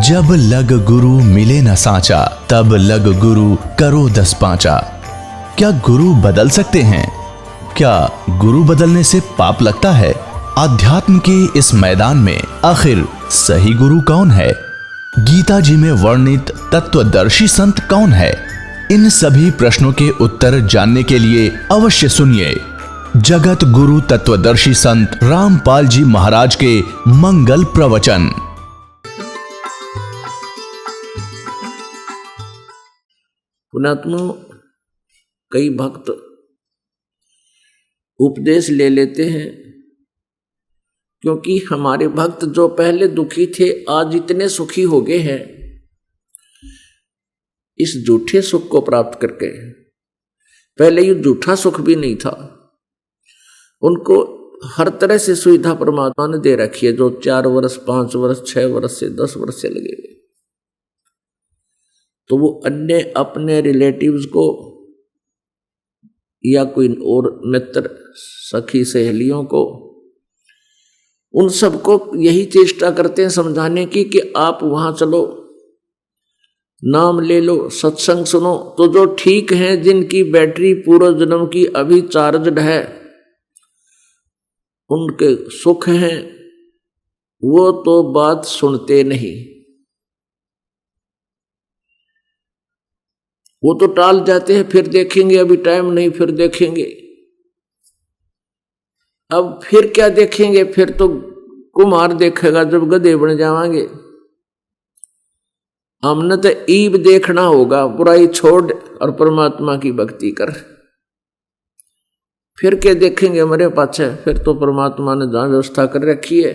जब लग गुरु मिले न सांचा, तब लग गुरु करो 10 पांचा। क्या गुरु बदल सकते हैं? क्या गुरु बदलने से पाप लगता है? अध्यात्म के इस मैदान में आखिर सही गुरु कौन है? गीता जी में वर्णित तत्वदर्शी संत कौन है? इन सभी प्रश्नों के उत्तर जानने के लिए अवश्य सुनिए जगत गुरु तत्वदर्शी संत रामपाल जी महाराज के मंगल प्रवचन। पुण्यात्माओं, कई भक्त उपदेश ले लेते हैं क्योंकि हमारे भक्त जो पहले दुखी थे आज इतने सुखी हो गए हैं इस झूठे सुख को प्राप्त करके। पहले ये झूठा सुख भी नहीं था, उनको हर तरह से सुविधा परमात्मा ने दे रखी है, जो 4 वर्ष 5 वर्ष 6 वर्ष से 10 वर्ष से लगे हुए, तो वो अन्य अपने रिलेटिव्स को या कोई और मित्र सखी सहेलियों को, उन सबको यही चेष्टा करते हैं समझाने की कि आप वहां चलो, नाम ले लो, सत्संग सुनो। तो जो ठीक हैं, जिनकी बैटरी पूर्व जन्म की अभी चार्जड है, उनके सुख हैं, वो तो बात सुनते नहीं, वो तो टाल जाते हैं, फिर देखेंगे, अभी टाइम नहीं, फिर देखेंगे। अब फिर क्या देखेंगे? फिर तो कुम्हार देखेगा जब गधे बन जावांगे। हमने तो ईब देखना होगा, बुराई छोड़ और परमात्मा की भक्ति कर। फिर क्या देखेंगे हमारे पाछे? फिर तो परमात्मा ने जहां व्यवस्था कर रखी है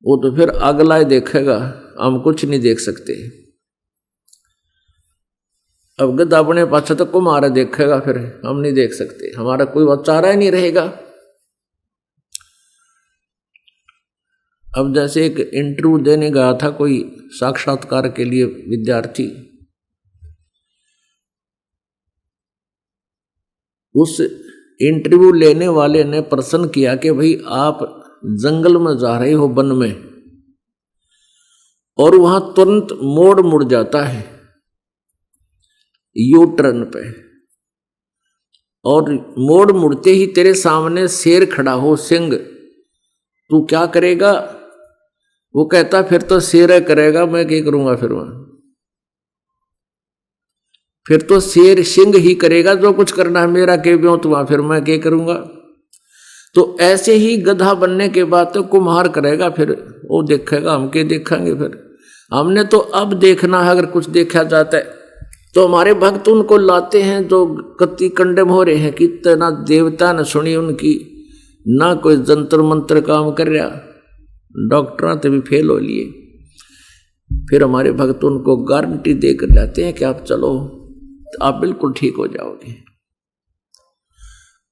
वो तो फिर अगला ही देखेगा, हम कुछ नहीं देख सकते। अब गधा अपने पाछे तो कुम्हार देखेगा, फिर हम नहीं देख सकते, हमारा कोई चारा ही नहीं रहेगा। अब जैसे एक इंटरव्यू देने गया था कोई साक्षात्कार के लिए विद्यार्थी, उस इंटरव्यू लेने वाले ने प्रश्न किया कि भाई आप जंगल में जा रहे हो, वन में, और वहां तुरंत मोड़ मुड़ जाता है यू टर्न पे, और मोड़ मुड़ते ही तेरे सामने शेर खड़ा हो, सिंह, तू क्या करेगा? वो कहता फिर तो शेर करेगा, मैं क्या करूंगा? फिर तो शेर सिंह ही करेगा, जो कुछ करना है मेरा के ब्यों तो फिर मैं क्या करूंगा? तो ऐसे ही गधा बनने के बाद तो कुम्हार करेगा, फिर वो देखेगा, हम क्या देखेंगे? फिर हमने तो अब देखना है, अगर कुछ देखा जाता है तो हमारे भक्त उनको लाते हैं जो कति कंडम हो रहे हैं कि ना देवता न सुनी उनकी, ना कोई जंतर मंत्र काम कर रहा, डॉक्टर तो भी फेल हो लिए। फिर हमारे भक्त उनको गारंटी देकर जाते हैं कि आप चलो, तो आप बिल्कुल ठीक हो जाओगे।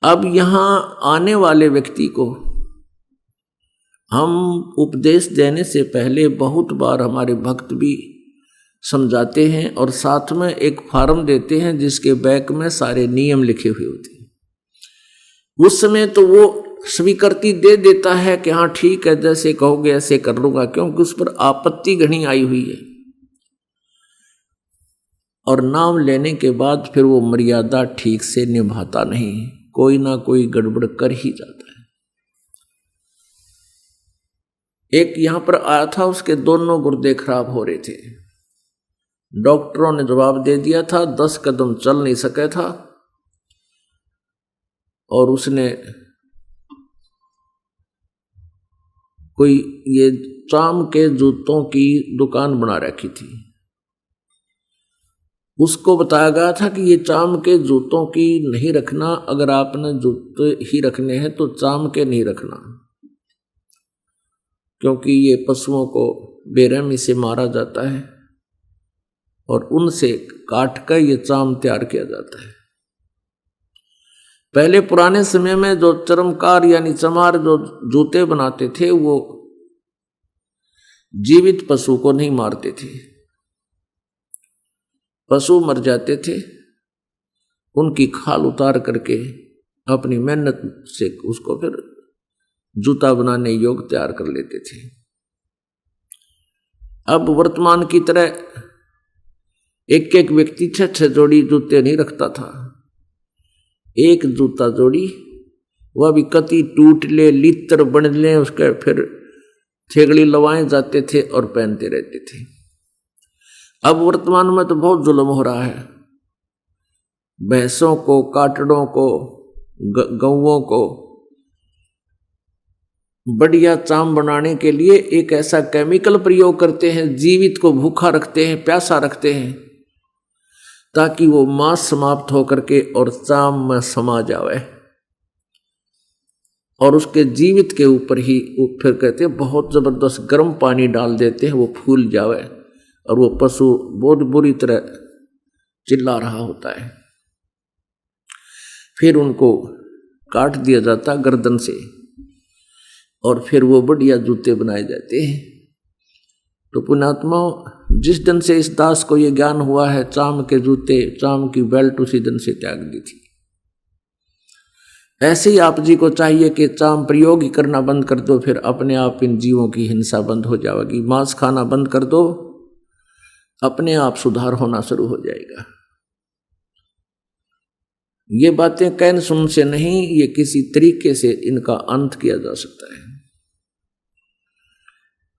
अब यहां आने वाले व्यक्ति को हम उपदेश देने से पहले बहुत बार हमारे भक्त भी समझाते हैं और साथ में एक फॉर्म देते हैं जिसके बैक में सारे नियम लिखे हुए होते हैं। उस समय तो वो स्वीकृति दे देता है कि हाँ ठीक है, जैसे कहोगे ऐसे कर लूंगा, क्योंकि उस पर आपत्ति घनी आई हुई है। और नाम लेने के बाद फिर वो मर्यादा ठीक से निभाता नहीं, कोई ना कोई गड़बड़ कर ही जाता है। एक यहां पर आया था, उसके दोनों गुर्दे खराब हो रहे थे, डॉक्टरों ने जवाब दे दिया था, 10 कदम चल नहीं सका था, और उसने कोई ये चाम के जूतों की दुकान बना रखी थी। उसको बताया गया था कि ये चाम के जूतों की नहीं रखना, अगर आपने जूते ही रखने हैं तो चाम के नहीं रखना, क्योंकि ये पशुओं को बेरहमी से मारा जाता है और उनसे काट कर ये चाम तैयार किया जाता है। पहले पुराने समय में जो चर्मकार यानी चमार जो जूते बनाते थे वो जीवित पशु को नहीं मारते थे, पशु मर जाते थे, उनकी खाल उतार करके अपनी मेहनत से उसको फिर जूता बनाने योग्य तैयार कर लेते थे। अब वर्तमान की तरह एक एक व्यक्ति 6-6 जोड़ी जूते नहीं रखता था। एक जूता जोड़ी, वह भी कति टूट ले, लित्र बन ले, उसके फिर थेगड़ी लवाए जाते थे और पहनते रहते थे। अब वर्तमान में तो बहुत जुल्म हो रहा है। भैंसों को, काटड़ों को, गौओं को बढ़िया चाम बनाने के लिए एक ऐसा केमिकल प्रयोग करते हैं, जीवित को भूखा रखते हैं, प्यासा रखते हैं, ताकि वो मांस समाप्त होकर के और चाम में समा जावे, और उसके जीवित के ऊपर ही वो फिर कहते हैं बहुत जबरदस्त गर्म पानी डाल देते हैं, वो फूल जावे और वो पशु बहुत बुरी तरह चिल्ला रहा होता है। फिर उनको काट दिया जाता गर्दन से और फिर वो बढ़िया जूते बनाए जाते हैं। तो पुण्यात्मा, जिस दिन से इस दास को ये ज्ञान हुआ है, चाम के जूते, चाम की बेल्ट उसी दिन से त्याग दी थी। ऐसे ही आप जी को चाहिए कि चाम प्रयोग ही करना बंद कर दो, फिर अपने आप इन जीवों की हिंसा बंद हो जाएगी। मांस खाना बंद कर दो, अपने आप सुधार होना शुरू हो जाएगा। ये बातें कहन सुन से नहीं, ये किसी तरीके से इनका अंत किया जा सकता है।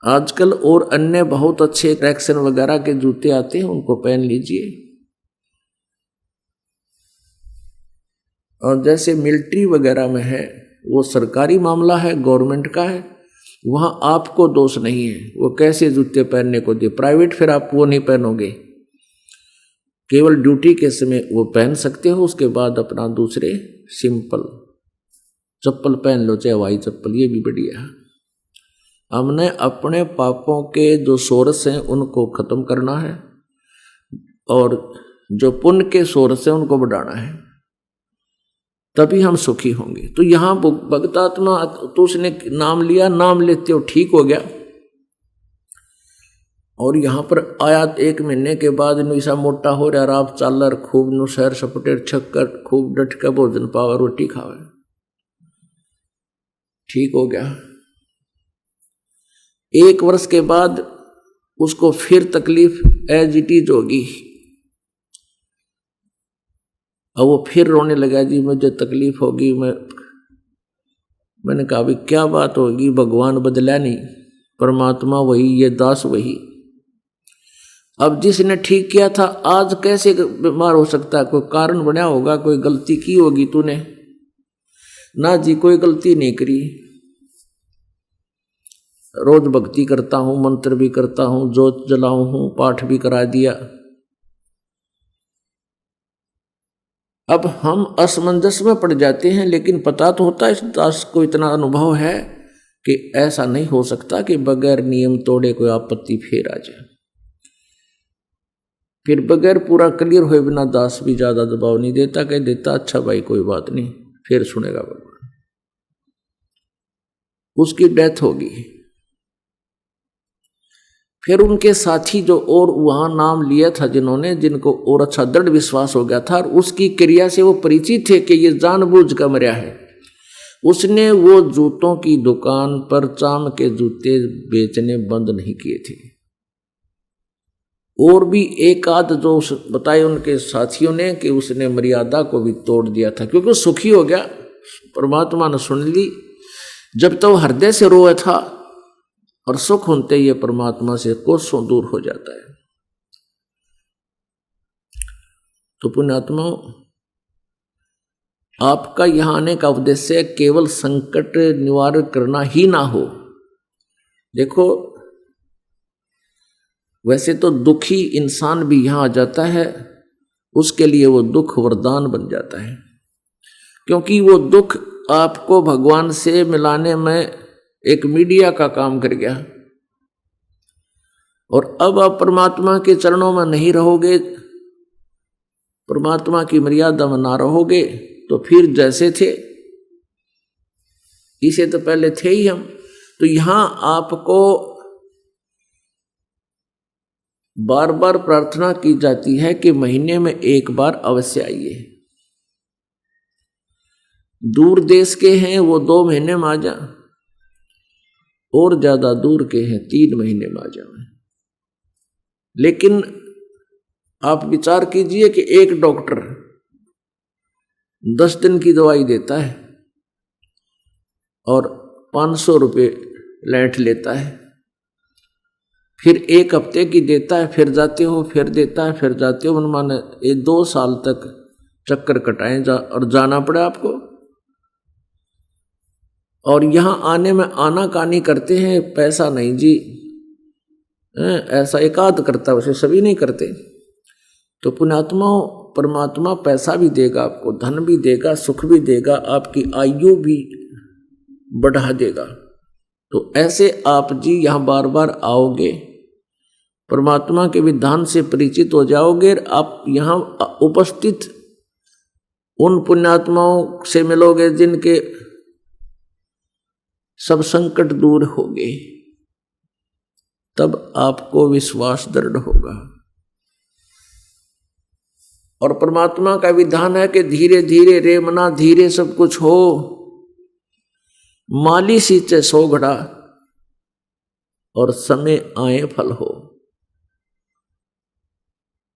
आजकल और अन्य बहुत अच्छे ट्रैक्शन वगैरह के जूते आते हैं, उनको पहन लीजिए। और जैसे मिलिट्री वगैरह में है, वो सरकारी मामला है, गवर्नमेंट का है, वहां आपको दोष नहीं है वो कैसे जूते पहनने को दे। प्राइवेट फिर आप वो नहीं पहनोगे, केवल ड्यूटी के समय वो पहन सकते हो, उसके बाद अपना दूसरे सिंपल चप्पल पहन लो, चाहे हवाई चप्पल, ये भी बढ़िया है। हमने अपने पापों के जो सोर्स हैं उनको खत्म करना है और जो पुण्य के सोर्स हैं उनको बढ़ाना है, तभी हम सुखी होंगे। तो यहां भक्तात्मा, तो उसने नाम लिया, नाम लेते हो ठीक हो गया, और यहां पर आया 1 महीने के बाद निशा मोटा हो रहा, रात चालर खूब नुसैर सपटेर छक्कर खूब डट का भोजन पावा, रोटी खावे, ठीक हो गया। 1 वर्ष के बाद उसको फिर तकलीफ एज इट इज होगी, और वो फिर रोने लगा, जी मुझे तकलीफ होगी। मैंने कहा भी क्या बात होगी, भगवान बदला नहीं, परमात्मा वही, ये दास वही। अब जिसने ठीक किया था आज कैसे बीमार हो सकता है? कोई कारण बना होगा, कोई गलती की होगी तूने। ना जी, कोई गलती नहीं करी, रोज भक्ति करता हूं, मंत्र भी करता हूं, जोत जलाऊं हूं, पाठ भी करा दिया। अब हम असमंजस में पड़ जाते हैं, लेकिन पता तो होता है, इस दास को इतना अनुभव है कि ऐसा नहीं हो सकता कि बगैर नियम तोड़े कोई आपत्ति फिर आ जाए। फिर बगैर पूरा क्लियर हुए बिना दास भी ज्यादा दबाव नहीं देता, कह देता अच्छा भाई कोई बात नहीं, फिर सुनेगा भगवान। उसकी डेथ होगी। फिर उनके साथी जो और वहां नाम लिया था जिन्होंने, जिनको और अच्छा दृढ़ विश्वास हो गया था और उसकी क्रिया से वो परिचित थे कि ये जानबूझ कर मरा है, उसने वो जूतों की दुकान पर चाम के जूते बेचने बंद नहीं किए थे। और भी एक आध जो बताए उनके साथियों ने कि उसने मर्यादा को भी तोड़ दिया था, क्योंकि सुखी हो गया, परमात्मा ने सुन ली। जब तो हृदय से रोए था और सुख होते ये परमात्मा से कोसों दूर हो जाता है। तो पुण्यात्मा, आपका यहां आने का उद्देश्य केवल संकट निवारण करना ही ना हो। देखो, वैसे तो दुखी इंसान भी यहां आ जाता है, उसके लिए वो दुख वरदान बन जाता है, क्योंकि वो दुख आपको भगवान से मिलाने में एक मीडिया का काम कर गया। और अब आप परमात्मा के चरणों में नहीं रहोगे, परमात्मा की मर्यादा में ना रहोगे, तो फिर जैसे थे इसे तो पहले थे ही हम। तो यहां आपको बार बार प्रार्थना की जाती है कि महीने में 1 बार अवश्य आइए। दूर देश के हैं वो 2 महीने में आ जा, और ज्यादा दूर के हैं 3 महीने में आ जाए। लेकिन आप विचार कीजिए कि एक डॉक्टर 10 दिन की दवाई देता है और 500 रुपये लेट लेता है, फिर 1 हफ्ते की देता है, फिर जाते हो, फिर देता है, फिर जाते हो, माने ये 2 साल तक चक्कर कटाएं और जाना पड़े आपको। और यहां आने में आनाकानी करते हैं, पैसा नहीं जी, ऐसा एकाध करता, वैसे सभी नहीं करते। तो पुण्यात्माओं, परमात्मा पैसा भी देगा आपको, धन भी देगा, सुख भी देगा, आपकी आयु भी बढ़ा देगा। तो ऐसे आप जी यहाँ बार बार आओगे, परमात्मा के विधान से परिचित हो जाओगे, आप यहाँ उपस्थित उन पुण्यात्माओं से मिलोगे जिनके सब संकट दूर होंगे, तब आपको विश्वास दृढ़ होगा। और परमात्मा का विधान है कि धीरे धीरे रे मना, धीरे सब कुछ हो, माली सींचे 100 घड़ा और समय आए फल हो।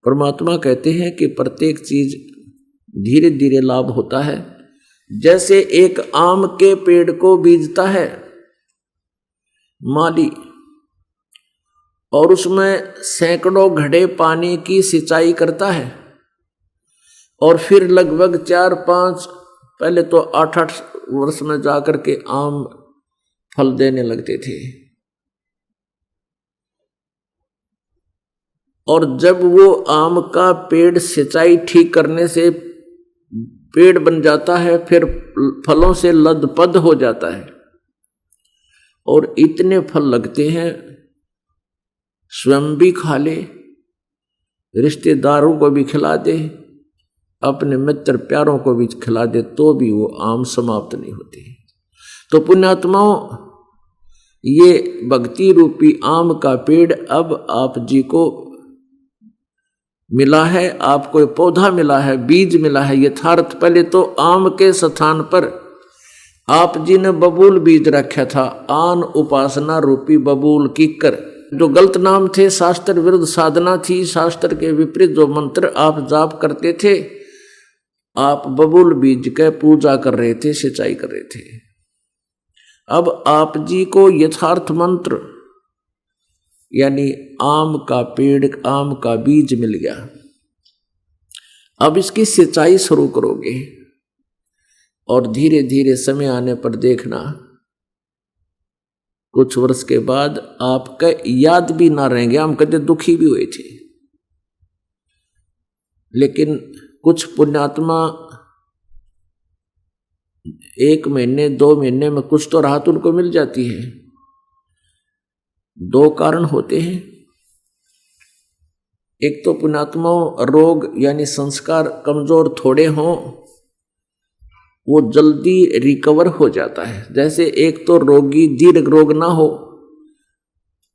परमात्मा कहते हैं कि प्रत्येक चीज धीरे धीरे लाभ होता है। जैसे एक आम के पेड़ को बीजता है माली और उसमें सैकड़ों घड़े पानी की सिंचाई करता है, और फिर लगभग 4-5, पहले तो 8-8 वर्ष में जाकर के आम फल देने लगते थे। और जब वो आम का पेड़ सिंचाई ठीक करने से पेड़ बन जाता है, फिर फलों से लदपद हो जाता है और इतने फल लगते हैं, स्वयं भी खा ले, रिश्तेदारों को भी खिला दे, अपने मित्र प्यारों को भी खिला दे, तो भी वो आम समाप्त नहीं होती। तो पुण्यात्माओं, ये भक्ति रूपी आम का पेड़ अब आप जी को मिला है, आपको पौधा मिला है, बीज मिला है यथार्थ। पहले तो आम के स्थान पर आप जी ने बबूल बीज रखा था, आन उपासना रूपी बबूल कीकर, जो गलत नाम थे, शास्त्र विरुद्ध साधना थी, शास्त्र के विपरीत जो मंत्र आप जाप करते थे, आप बबूल बीज के पूजा कर रहे थे, सिंचाई कर रहे थे। अब आप जी को यथार्थ मंत्र यानी आम का पेड़, आम का बीज मिल गया। अब इसकी सिंचाई शुरू करोगे और धीरे धीरे समय आने पर देखना, कुछ वर्ष के बाद आपका याद भी ना रहेंगे, हम कभी दुखी भी हुए थे। लेकिन कुछ पुण्यात्मा 1 महीने 2 महीने में कुछ तो राहत उनको मिल जाती है। 2 कारण होते हैं। एक तो पुण्यात्माओं, रोग यानी संस्कार कमजोर थोड़े हों, वो जल्दी रिकवर हो जाता है। जैसे एक तो रोगी दीर्घ रोग ना हो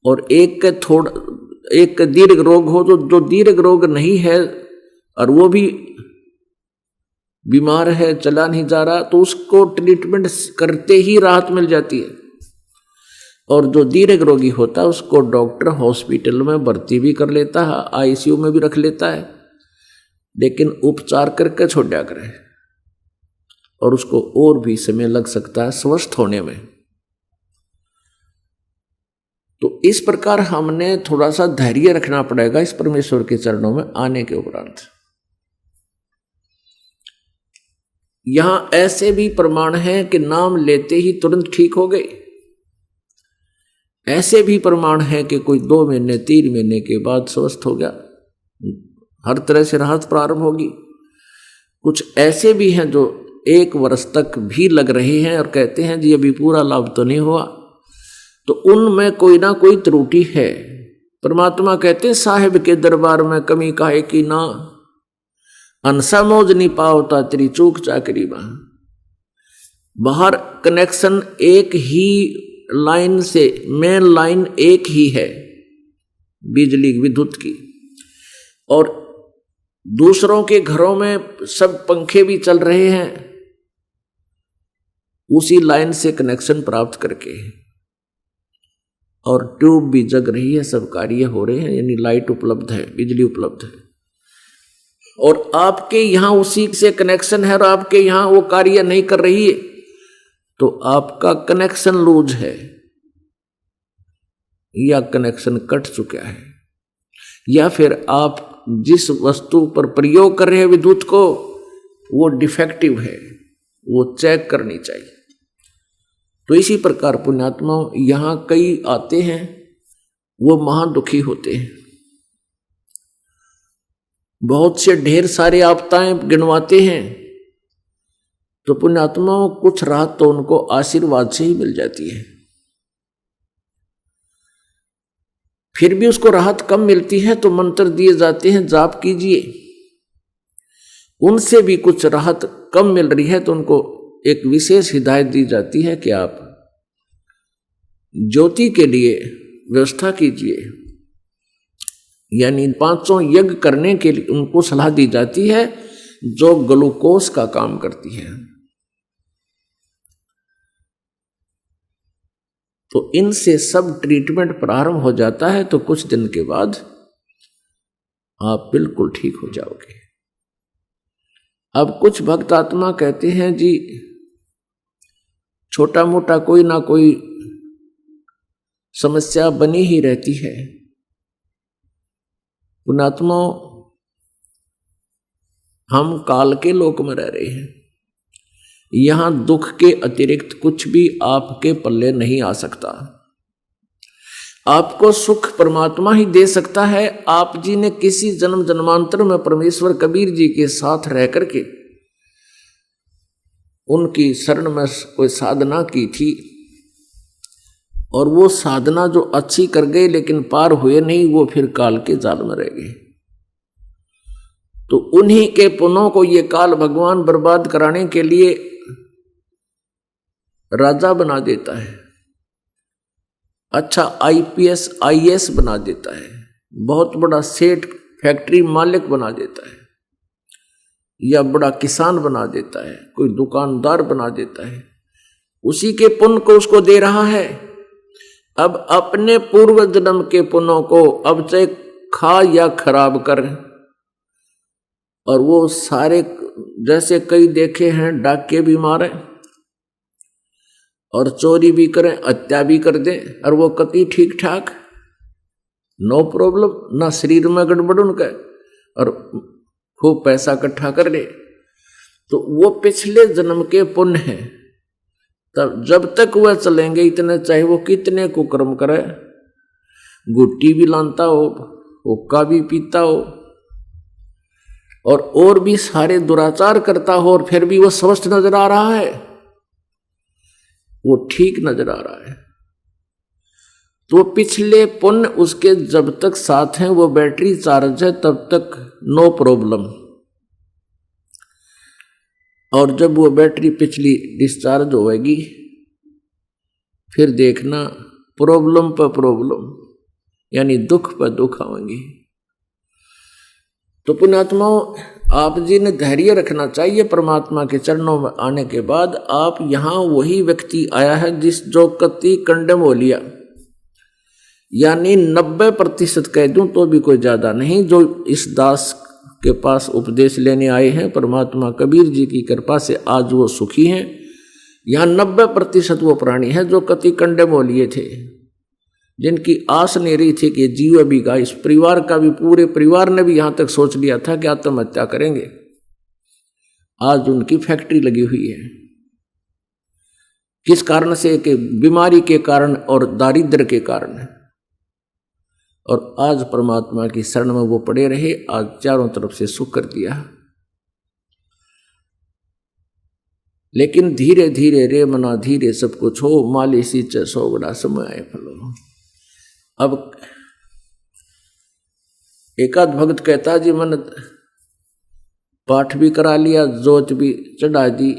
और एक का दीर्घ रोग हो, तो जो दीर्घ रोग नहीं है और वो भी बीमार है, चला नहीं जा रहा, तो उसको ट्रीटमेंट करते ही राहत मिल जाती है। और जो दीर्घ रोगी होता है उसको डॉक्टर हॉस्पिटल में भर्ती भी कर लेता है, आईसीयू में भी रख लेता है, लेकिन उपचार करके छोड़ दिया करे और उसको और भी समय लग सकता है स्वस्थ होने में। तो इस प्रकार हमने थोड़ा सा धैर्य रखना पड़ेगा इस परमेश्वर के चरणों में आने के उपरांत। यहां ऐसे भी प्रमाण हैं कि नाम लेते ही तुरंत ठीक हो गए, ऐसे भी प्रमाण है कि कोई 2 महीने 3 महीने के बाद स्वस्थ हो गया, हर तरह से राहत प्रारंभ होगी। कुछ ऐसे भी हैं जो 1 वर्ष तक भी लग रहे हैं और कहते हैं जी अभी पूरा लाभ तो नहीं हुआ, तो उनमें कोई ना कोई त्रुटि है। परमात्मा कहते हैं साहिब के दरबार में कमी काहे की ना, अनसा मौज नहीं पावता तेरी चूक चाकरी बा। बाहर कनेक्शन एक ही लाइन से, मेन लाइन एक ही है बिजली विद्युत की, और दूसरों के घरों में सब पंखे भी चल रहे हैं उसी लाइन से कनेक्शन प्राप्त करके। और ट्यूब भी जग रही है, सब कार्य हो रहे हैं, यानी लाइट उपलब्ध है, बिजली उपलब्ध है, और आपके यहां उसी से कनेक्शन है और आपके यहां वो कार्य नहीं कर रही है, तो आपका कनेक्शन लूज है या कनेक्शन कट चुका है, या फिर आप जिस वस्तु पर प्रयोग कर रहे हैं विद्युत को वो डिफेक्टिव है, वो चेक करनी चाहिए। तो इसी प्रकार पुण्यात्मा यहां कई आते हैं, वो महादुखी होते हैं, बहुत से ढेर सारे आपदाएं गिनवाते हैं, तो पुण्यात्माओं कुछ राहत तो उनको आशीर्वाद से ही मिल जाती है। फिर भी उसको राहत कम मिलती है तो मंत्र दिए जाते हैं, जाप कीजिए, उनसे भी कुछ राहत कम मिल रही है तो उनको एक विशेष हिदायत दी जाती है कि आप ज्योति के लिए व्यवस्था कीजिए, यानी 500 यज्ञ करने के लिए उनको सलाह दी जाती है जो ग्लूकोज का काम करती है। तो इनसे सब ट्रीटमेंट प्रारंभ हो जाता है, तो कुछ दिन के बाद आप बिल्कुल ठीक हो जाओगे। अब कुछ भक्त आत्मा कहते हैं जी छोटा मोटा कोई ना कोई समस्या बनी ही रहती है। पुण्यात्मा हम काल के लोक में रह रहे हैं, यहां दुख के अतिरिक्त कुछ भी आपके पल्ले नहीं आ सकता। आपको सुख परमात्मा ही दे सकता है। आप जी ने किसी जन्म जन्मांतर में परमेश्वर कबीर जी के साथ रह करके उनकी शरण में कोई साधना की थी, और वो साधना जो अच्छी कर गए लेकिन पार हुए नहीं, वो फिर काल के जाल में रह गए। तो उन्हीं के पुण्यों को ये काल भगवान बर्बाद कराने के लिए राजा बना देता है, अच्छा आईपीएस आईएएस बना देता है, बहुत बड़ा सेठ फैक्ट्री मालिक बना देता है, या बड़ा किसान बना देता है, कोई दुकानदार बना देता है, उसी के पुण्य को उसको दे रहा है। अब अपने पूर्व जन्म के पुण्यों को अब चाहे खा या खराब कर, और वो सारे जैसे कई देखे हैं डाके भी मारे और चोरी भी करें, हत्या भी कर दें, और वो कति ठीक ठाक, नो प्रॉब्लम, ना शरीर में गड़बड़ उनका, और खूब पैसा इकट्ठा कर ले, तो वो पिछले जन्म के पुण्य हैं। तब जब तक वह चलेंगे इतने, चाहे वो कितने कुकर्म करे, गुट्टी भी लानता हो, हुक्का भी पीता हो, और भी सारे दुराचार करता हो, और फिर भी वो स्वस्थ नजर आ रहा है, वो ठीक नजर आ रहा है, तो पिछले पुण्य उसके जब तक साथ हैं, वो बैटरी चार्ज है, तब तक नो प्रॉब्लम। और जब वो बैटरी पिछली डिस्चार्ज होगी, फिर देखना प्रॉब्लम पर प्रॉब्लम, यानी दुख पर दुख आएंगे। तो पुण्यात्माओं, आप जी ने धैर्य रखना चाहिए। परमात्मा के चरणों में आने के बाद आप यहाँ वही व्यक्ति आया है जिस जो कति कंडम हो लिया, यानी 90% कह दूं तो भी कोई ज्यादा नहीं, जो इस दास के पास उपदेश लेने आए हैं परमात्मा कबीर जी की कृपा से आज वो सुखी हैं। यहाँ 90% वो प्राणी है जो कति कंडम हो लिए थे, जिनकी आस नहीं रही थी कि जीव भी गा, इस परिवार का भी, पूरे परिवार ने भी यहां तक सोच लिया था कि आत्महत्या करेंगे। आज उनकी फैक्ट्री लगी हुई है, किस कारण से? कि बीमारी के कारण और दारिद्र्य के कारण है। और आज परमात्मा की शरण में वो पड़े रहे, आज चारों तरफ से सुख कर दिया। लेकिन धीरे धीरे रे मना धीरे सब कुछ हो, माली सींचे सोगड़ा समय आए फलो। अब एकाध भक्त कहता जी मन पाठ भी करा लिया, जोत भी चढ़ा दी,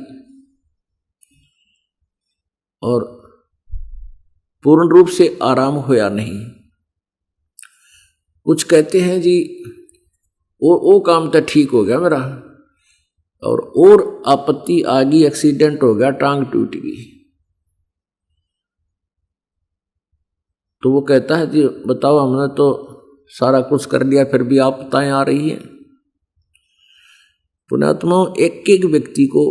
और पूर्ण रूप से आराम होया नहीं। कुछ कहते हैं जी वो काम तो ठीक हो गया मेरा, और आपत्ति आ गई, एक्सीडेंट हो गया, टांग टूट गई। तो वो कहता है जी बताओ, हमने तो सारा कुछ कर लिया फिर भी आपदाएं आ रही है। पुण्यात्माओं, एक एक व्यक्ति को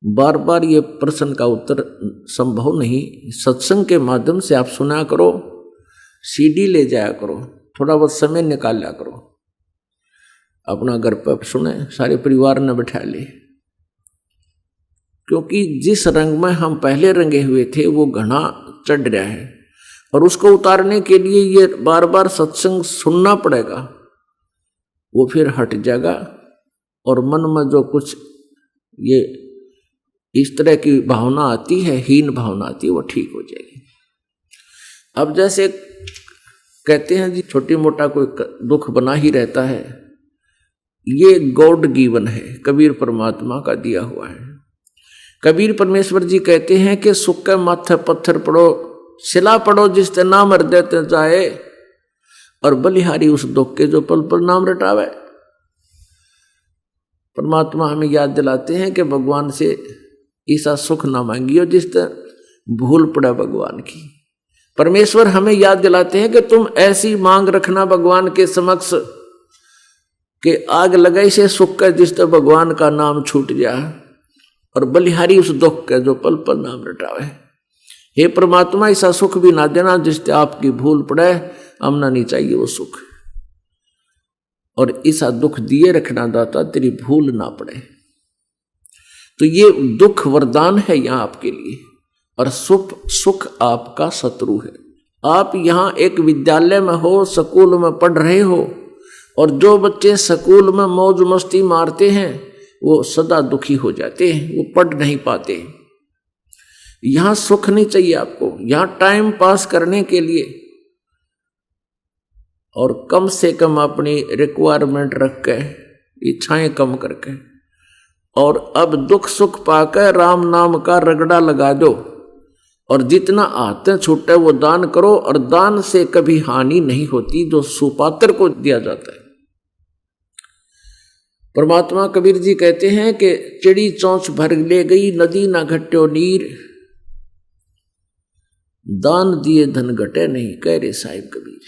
बार बार ये प्रश्न का उत्तर संभव नहीं। सत्संग के माध्यम से आप सुना करो, सीडी ले जाया करो, थोड़ा बहुत समय निकाल लिया करो, अपना घर पर सुने, सारे परिवार ने बैठा ले। क्योंकि जिस रंग में हम पहले रंगे हुए थे वो घना चढ़ रहा है और उसको उतारने के लिए ये बार बार सत्संग सुनना पड़ेगा। वो फिर हट जाएगा और मन में जो कुछ ये इस तरह की भावना आती है, हीन भावना आती है, वो ठीक हो जाएगी। अब जैसे कहते हैं जी छोटी मोटा कोई दुख बना ही रहता है, ये गॉड गिवन है, कबीर परमात्मा का दिया हुआ है। कबीर परमेश्वर जी कहते हैं कि सुख के माथे पत्थर पड़ो, सिला पड़ो जिसते नाम हृदय ते जाए, और बलिहारी उस दुख के जो पल पल नाम रटावे। परमात्मा हमें याद दिलाते हैं कि भगवान से ऐसा सुख ना मांगियो जिसते भूल पड़ा भगवान की। परमेश्वर हमें याद दिलाते हैं कि तुम ऐसी मांग रखना भगवान के समक्ष कि आग लगाई से सुख का जिसते भगवान का नाम छूट जाए, और बलिहारी उस दुख का जो पल पल नाम रटावे। हे परमात्मा, ऐसा सुख भी ना देना जिससे आपकी भूल पड़े, हमना नहीं चाहिए वो सुख, और ऐसा दुख दिए रखना दाता तेरी भूल ना पड़े। तो ये दुख वरदान है यहाँ आपके लिए, और सुख आपका शत्रु है। आप यहाँ एक विद्यालय में हो, स्कूल में पढ़ रहे हो, और जो बच्चे स्कूल में मौज मस्ती मारते हैं वो सदा दुखी हो जाते हैं, वो पढ़ नहीं पाते। यहाँ सुख नहीं चाहिए आपको, यहाँ टाइम पास करने के लिए और कम से कम अपनी रिक्वायरमेंट रख के, इच्छाएं कम करके, और अब दुख सुख पाकर राम नाम का रगड़ा लगा दो, और जितना आते छूटे वो दान करो, और दान से कभी हानि नहीं होती जो सुपात्र को दिया जाता है। परमात्मा कबीर जी कहते हैं कि चिड़ी चौंच भर ले गई, नदी ना घट्यो नीर, दान दिए धन घटे नहीं, कह रहे साहिब कबीर।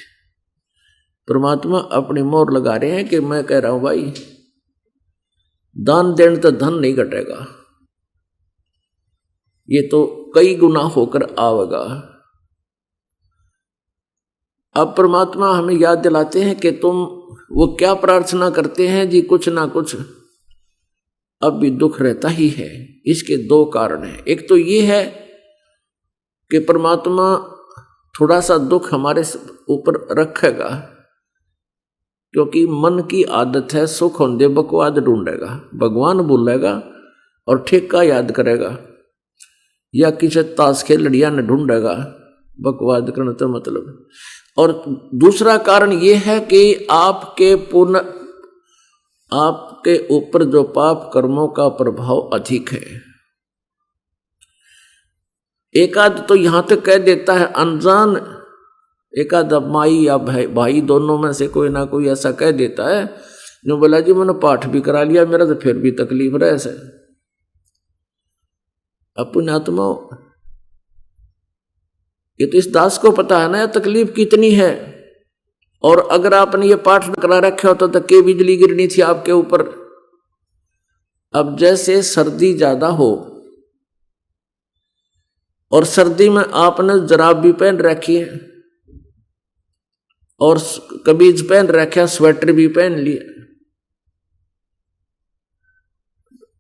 परमात्मा अपनी मोहर लगा रहे हैं कि मैं कह रहा हूं भाई, दान देने तो धन नहीं घटेगा, ये तो कई गुना होकर आवेगा। अब परमात्मा हमें याद दिलाते हैं कि तुम वो क्या प्रार्थना करते हैं जी, कुछ ना कुछ अब भी दुख रहता ही है। इसके दो कारण हैं। एक तो ये है कि परमात्मा थोड़ा सा दुख हमारे ऊपर रखेगा, क्योंकि मन की आदत है सुख होंदे बकवाद ढूंढेगा, भगवान भूलेगा और ठेका याद करेगा, या किसी ताश खेल लड़िया ने ढूंढेगा, बकवाद करने तो मतलब। और दूसरा कारण ये है कि आपके ऊपर जो पाप कर्मों का प्रभाव अधिक है। एकाद तो यहां तक कह देता है अनजान, एकाद माई या भाई दोनों में से कोई ना कोई ऐसा कह देता है जो बोला जी मैंने पाठ भी करा लिया, मेरा तो फिर भी तकलीफ रहे से। अपनी आत्मा, ये तो इस दास को पता है ना यह तकलीफ कितनी है, और अगर आपने ये पाठ करा रखा होता तो के बिजली गिरनी थी आपके ऊपर। अब जैसे सर्दी ज्यादा हो और सर्दी में आपने जराब भी पहन रखी है और कमीज पहन रखा, स्वेटर भी पहन लिया,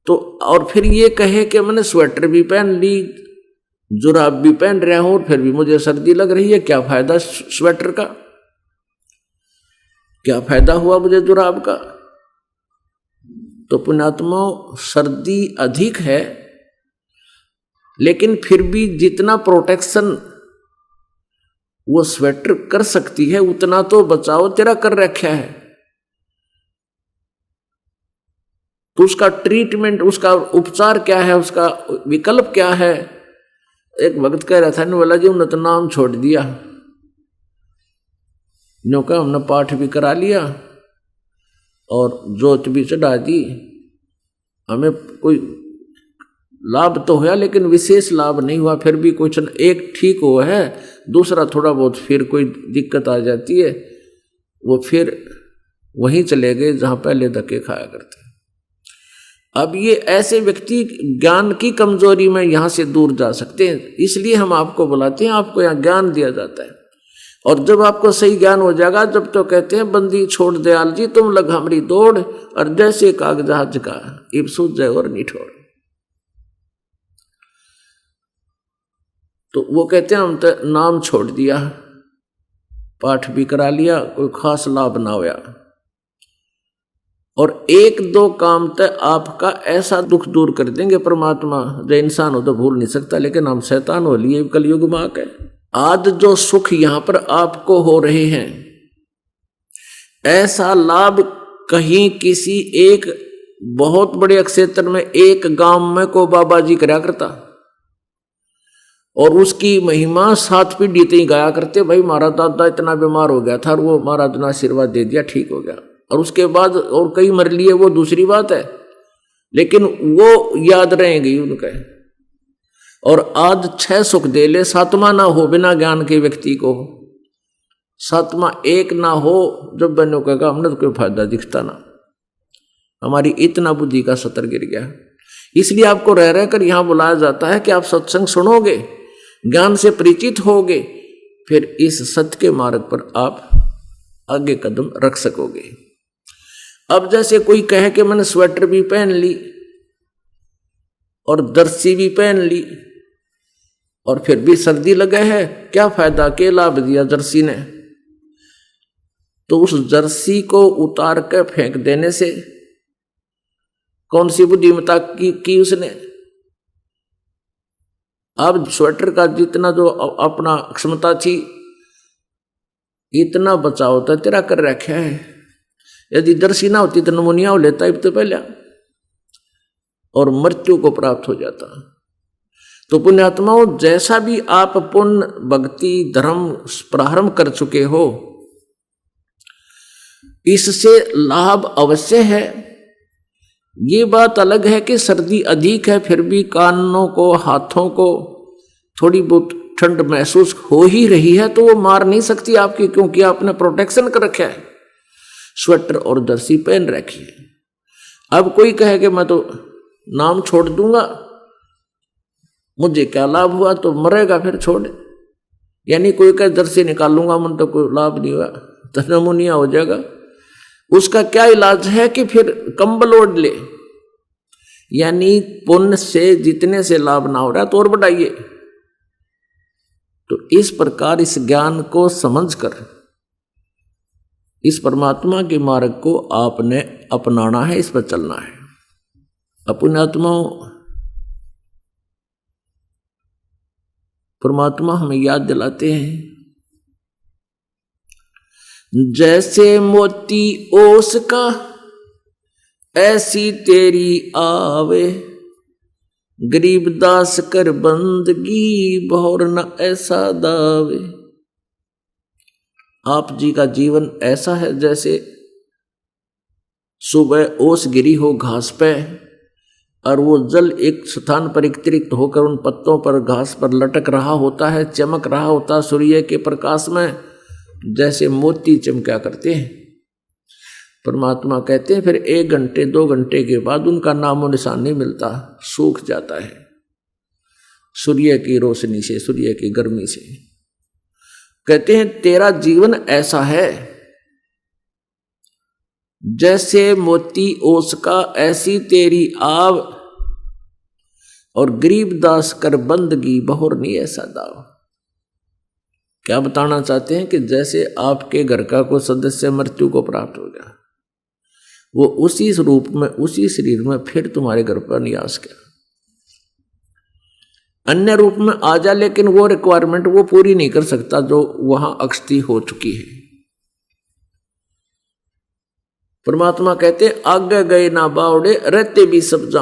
तो और फिर ये कहे कि मैंने स्वेटर भी पहन ली, जुराब भी पहन रहा हूं और फिर भी मुझे सर्दी लग रही है, क्या फायदा स्वेटर का, क्या फायदा हुआ मुझे जुराब का। तो पुण्यात्मा, सर्दी अधिक है, लेकिन फिर भी जितना प्रोटेक्शन वो स्वेटर कर सकती है उतना तो बचाव तेरा कर रखा है। तो उसका ट्रीटमेंट, उसका उपचार क्या है, उसका विकल्प क्या है। एक भक्त कह रहा था न, बोला जी उन्होंने तो नाम छोड़ दिया, नो का हमने पाठ भी करा लिया और जोत भी चढ़ा दी, हमें कोई लाभ तो हुआ लेकिन विशेष लाभ नहीं हुआ, फिर भी कुछ एक ठीक हुआ है दूसरा थोड़ा बहुत फिर कोई दिक्कत आ जाती है, वो फिर वहीं चले गए जहां पहले धक्के खाया करते। अब ये ऐसे व्यक्ति ज्ञान की कमजोरी में यहां से दूर जा सकते हैं, इसलिए हम आपको बुलाते हैं, आपको यहाँ ज्ञान दिया जाता है। और जब आपको सही ज्ञान हो जाएगा, जब तो कहते हैं बंदी छोड़ दयाल जी तुम लग हमारी दौड़, और जैसे कागजात का इब सूझ जाए और निठोड़। तो वो कहते हैं हम तो नाम छोड़ दिया, पाठ भी करा लिया, कोई खास लाभ ना होया, और एक दो काम तक आपका ऐसा दुख दूर कर देंगे परमात्मा, जो इंसान हो तो भूल नहीं सकता, लेकिन हम शैतान हो लिए कलयुग में आके। आज जो सुख यहां पर आपको हो रहे हैं, ऐसा लाभ कहीं किसी एक बहुत बड़े क्षेत्र में एक गांव में को बाबा जी करा करता, और उसकी महिमा 7 पीढ़ी तक गाया करते। भाई हमारा दादा इतना बीमार हो गया था और वो महाराज ने आशीर्वाद दे दिया, ठीक हो गया, और उसके बाद और कई मर लिए, वो दूसरी बात है, लेकिन वो याद रहेंगे उनके। और आज 6 सुख दे ले, 7वां ना हो बिना ज्ञान के व्यक्ति को, 7वां एक ना हो, जब बनो कहेगा हमने तो कोई फायदा दिखता ना, हमारी इतना बुद्धि का सतर गिर गया। इसलिए आपको रह रह कर यहां बुलाया जाता है कि आप सत्संग सुनोगे, ज्ञान से परिचित होगे, फिर इस सत्य के मार्ग पर आप आगे कदम रख सकोगे। अब जैसे कोई कहे कि मैंने स्वेटर भी पहन ली और जर्सी भी पहन ली और फिर भी सर्दी लगे है, क्या फायदा, क्या लाभ दिया जर्सी ने? तो उस जर्सी को उतार कर फेंक देने से कौन सी बुद्धिमत्ता की उसने? अब स्वेटर का जितना जो अपना क्षमता थी, इतना बचाव तो तेरा कर रखा है। यदि जर्सी ना होती तो नमूनिया हो लेता तो पहले, और मृत्यु को प्राप्त हो जाता। तो पुण्यात्माओं, जैसा भी आप पुण्य भक्ति धर्म प्रारंभ कर चुके हो, इससे लाभ अवश्य है। ये बात अलग है कि सर्दी अधिक है, फिर भी कानों को हाथों को थोड़ी बहुत ठंड महसूस हो ही रही है, तो वो मार नहीं सकती आपकी, क्योंकि आपने प्रोटेक्शन कर रखा है, स्वेटर और जर्सी पहन रखी है। अब कोई कहे कि मैं तो नाम छोड़ दूंगा, मुझे क्या लाभ हुआ, तो मरेगा फिर छोड़। यानी कोई कहे जर्सी निकालूंगा मन तो कोई लाभ नहीं हुआ, तो नमूनिया हो जाएगा। उसका क्या इलाज है कि फिर कंबल ओढ़ ले, यानी पुण्य से जितने से लाभ ना हो रहा तो और बढ़ाइए। तो इस प्रकार इस ज्ञान को समझकर इस परमात्मा के मार्ग को आपने अपनाना है, इस पर चलना है। अपने आत्माओं, परमात्मा हमें याद दिलाते हैं, जैसे मोती ओस का ऐसी तेरी आवे, गरीब दास कर बंदगी बहुर न ऐसा दावे। आप जी का जीवन ऐसा है जैसे सुबह ओस गिरी हो घास पे, और वो जल एक स्थान पर एकत्रित होकर उन पत्तों पर घास पर लटक रहा होता है, चमक रहा होता है सूर्य के प्रकाश में, जैसे मोती चमका करते हैं। परमात्मा कहते हैं फिर 1 घंटे 2 घंटे के बाद उनका नामो निशान नहीं मिलता, सूख जाता है सूर्य की रोशनी से, सूर्य की गर्मी से। कहते हैं तेरा जीवन ऐसा है जैसे मोती ओस का ऐसी तेरी आव, और गरीब दास कर बंदगी बहुर नहीं ऐसा दाव। क्या बताना चाहते हैं कि जैसे आपके घर का कोई सदस्य मृत्यु को प्राप्त हो गया, वो उसी रूप में उसी शरीर में फिर तुम्हारे घर पर नहीं आ सका, अन्य रूप में आ जा, लेकिन वो रिक्वायरमेंट वो पूरी नहीं कर सकता जो वहां अक्षति हो चुकी है। परमात्मा कहते आगे गए ना बावड़े रहते भी सब जा,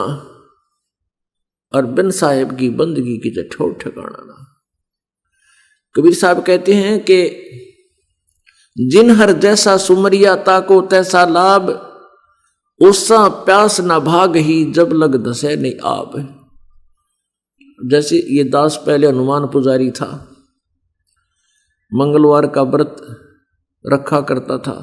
और बिन साहेब की बंदगी की ठोर ठिकाना ना। कबीर साहब कहते हैं कि जिन हर जैसा सुमरिया ताको तैसा लाभ, उससा प्यास न भाग ही जब लग दसे नहीं आब। जैसे ये दास पहले हनुमान पुजारी था, मंगलवार का व्रत रखा करता था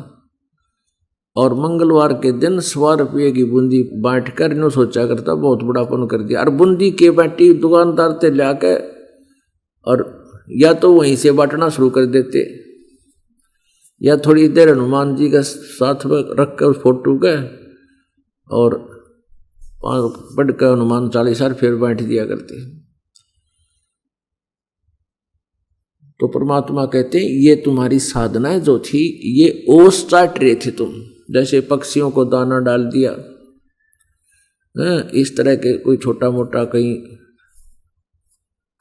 और मंगलवार के दिन 100 रुपये की बूंदी बांट कर इन्हों सोचा करता बहुत बड़ा पुण्य कर दिया। और बूंदी के बाटी दुकानदार से लाके और या तो वहीं से बांटना शुरू कर देते या थोड़ी देर हनुमान जी का साथ में रख कर उस फोटो के और पढ़ कर हनुमान चालीसा फिर बांट दिया करते। तो परमात्मा कहते हैं ये तुम्हारी साधनाएं जो थी ये ओस चाट रहे थे तुम, जैसे पक्षियों को दाना डाल दिया, इस तरह के कोई छोटा मोटा कहीं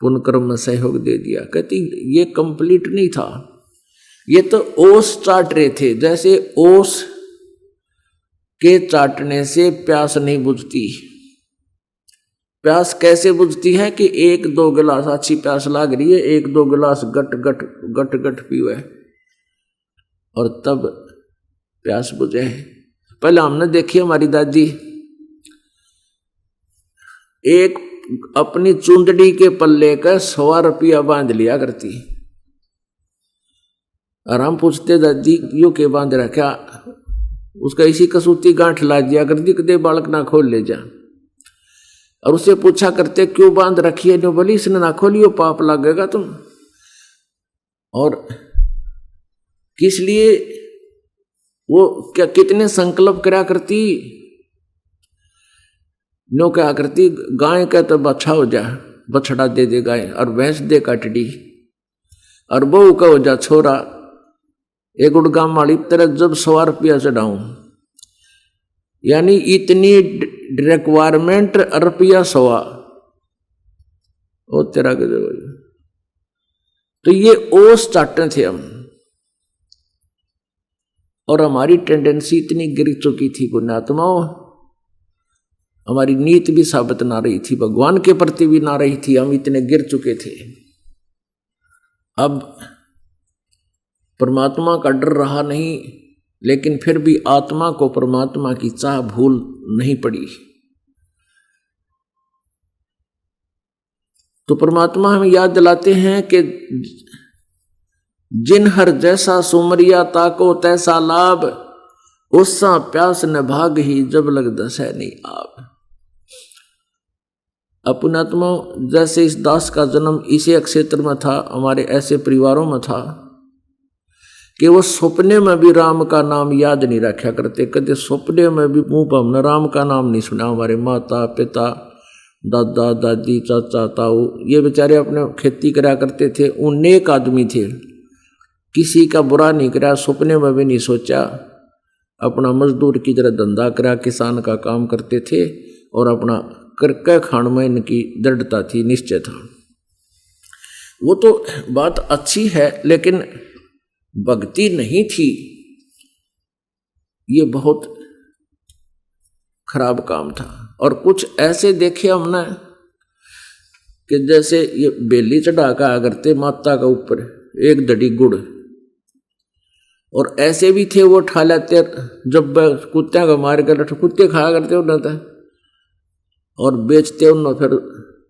पुण्य कर्म में सहयोग दे दिया। कहती ये कंप्लीट नहीं था, ये तो ओस चाट रहे थे। जैसे ओस के चाटने से प्यास नहीं बुझती। प्यास कैसे बुझती है कि 1-2 गिलास अच्छी प्यास लाग रही है, 1-2 गिलास गट गट गट गट पीवे और तब प्यास बुझे। पहले हमने देखी हमारी दादी एक अपनी चुंदड़ी के पल्ले का 100 रुपया बांध लिया करती और हम पूछते दादी यो के बांध रखा, उसका इसी कसूती गांठ ला दिया करती कदे बालक ना खोल ले जा। और उससे पूछा करते क्यों बांध रखी है, जो बोली इसने ना खोलियो पाप लगेगा तुम। और किस लिए वो क्या कितने संकल्प करा करती, नो क्या करती गाय का तो बच्चा हो जा बछड़ा दे दे गाय और भैंस दे काटड़ी और बहू का हो जा छोरा। एक उड़गाम वाली तरह जब 100 रुपया चढ़ाऊं, यानी इतनी रिक्वायरमेंट रुपया 100 ओ तेरा के दे। तो ये ओस चाटने थे हम और हमारी टेंडेंसी इतनी गिर चुकी थी पुण्यात्माओं, हमारी नीत भी साबित ना रही थी, भगवान के प्रति भी ना रही थी, हम इतने गिर चुके थे। अब परमात्मा का डर रहा नहीं, लेकिन फिर भी आत्मा को परमात्मा की चाह भूल नहीं पड़ी। तो परमात्मा हमें याद दिलाते हैं कि जिन हर जैसा सुमरिया ताको तैसा लाभ, उससा प्यास न भाग ही जब लग दसै नहीं आप। अपनात्मा जैसे इस दास का जन्म इसी क्षेत्र में था, हमारे ऐसे परिवारों में था कि वो सपने में भी राम का नाम याद नहीं रखा करते। कदे सपने में भी मुंह पर हमने राम का नाम नहीं सुना। हमारे माता पिता दादा दादी चाचा ताऊ ये बेचारे अपने खेती करा करते थे, वो नेक आदमी थे, किसी का बुरा नहीं करा, सपने में भी नहीं सोचा। अपना मजदूर की तरह धंधा करा, किसान का काम करते थे और अपना करके खान में इनकी दृढ़ता थी, निश्चय था। वो तो बात अच्छी है, लेकिन भक्ति नहीं थी, ये बहुत खराब काम था। और कुछ ऐसे देखे हमने कि जैसे ये बेली चढ़ा का आ करते माता का ऊपर एक दड़ी गुड़, और ऐसे भी थे वो ठा लेते, जब कुत्ते का मार कर कुत्ते खाया करते उन्हें और बेचते उन्हें, फिर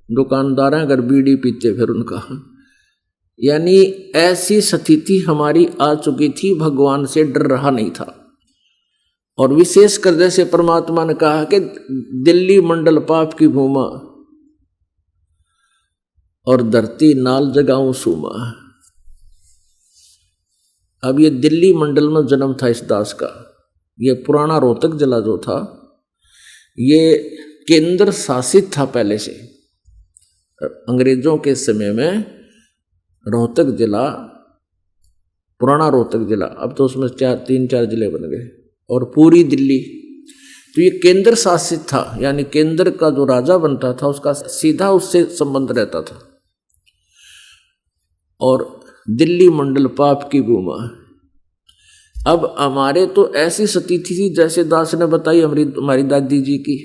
दुकानदार अगर बीड़ी पीते फिर उनका। यानी ऐसी स्थिति हमारी आ चुकी थी, भगवान से डर रहा नहीं था। और विशेष कर जैसे परमात्मा ने कहा कि दिल्ली मंडल पाप की भूमा और धरती नाल जगाऊं सूमा। अब ये दिल्ली मंडल में जन्म था इस दास का। ये पुराना रोहतक जिला जो था ये केंद्र शासित था पहले से। अंग्रेजों के समय में रोहतक जिला, पुराना रोहतक जिला, अब तो उसमें 3-4 जिले बन गए, और पूरी दिल्ली, तो ये केंद्र शासित था। यानी केंद्र का जो राजा बनता था उसका सीधा उससे संबंध रहता था। और दिल्ली मंडल पाप की भूमा। अब हमारे तो ऐसी स्थिति थी जैसे दास ने बताई हमारी दादी जी की,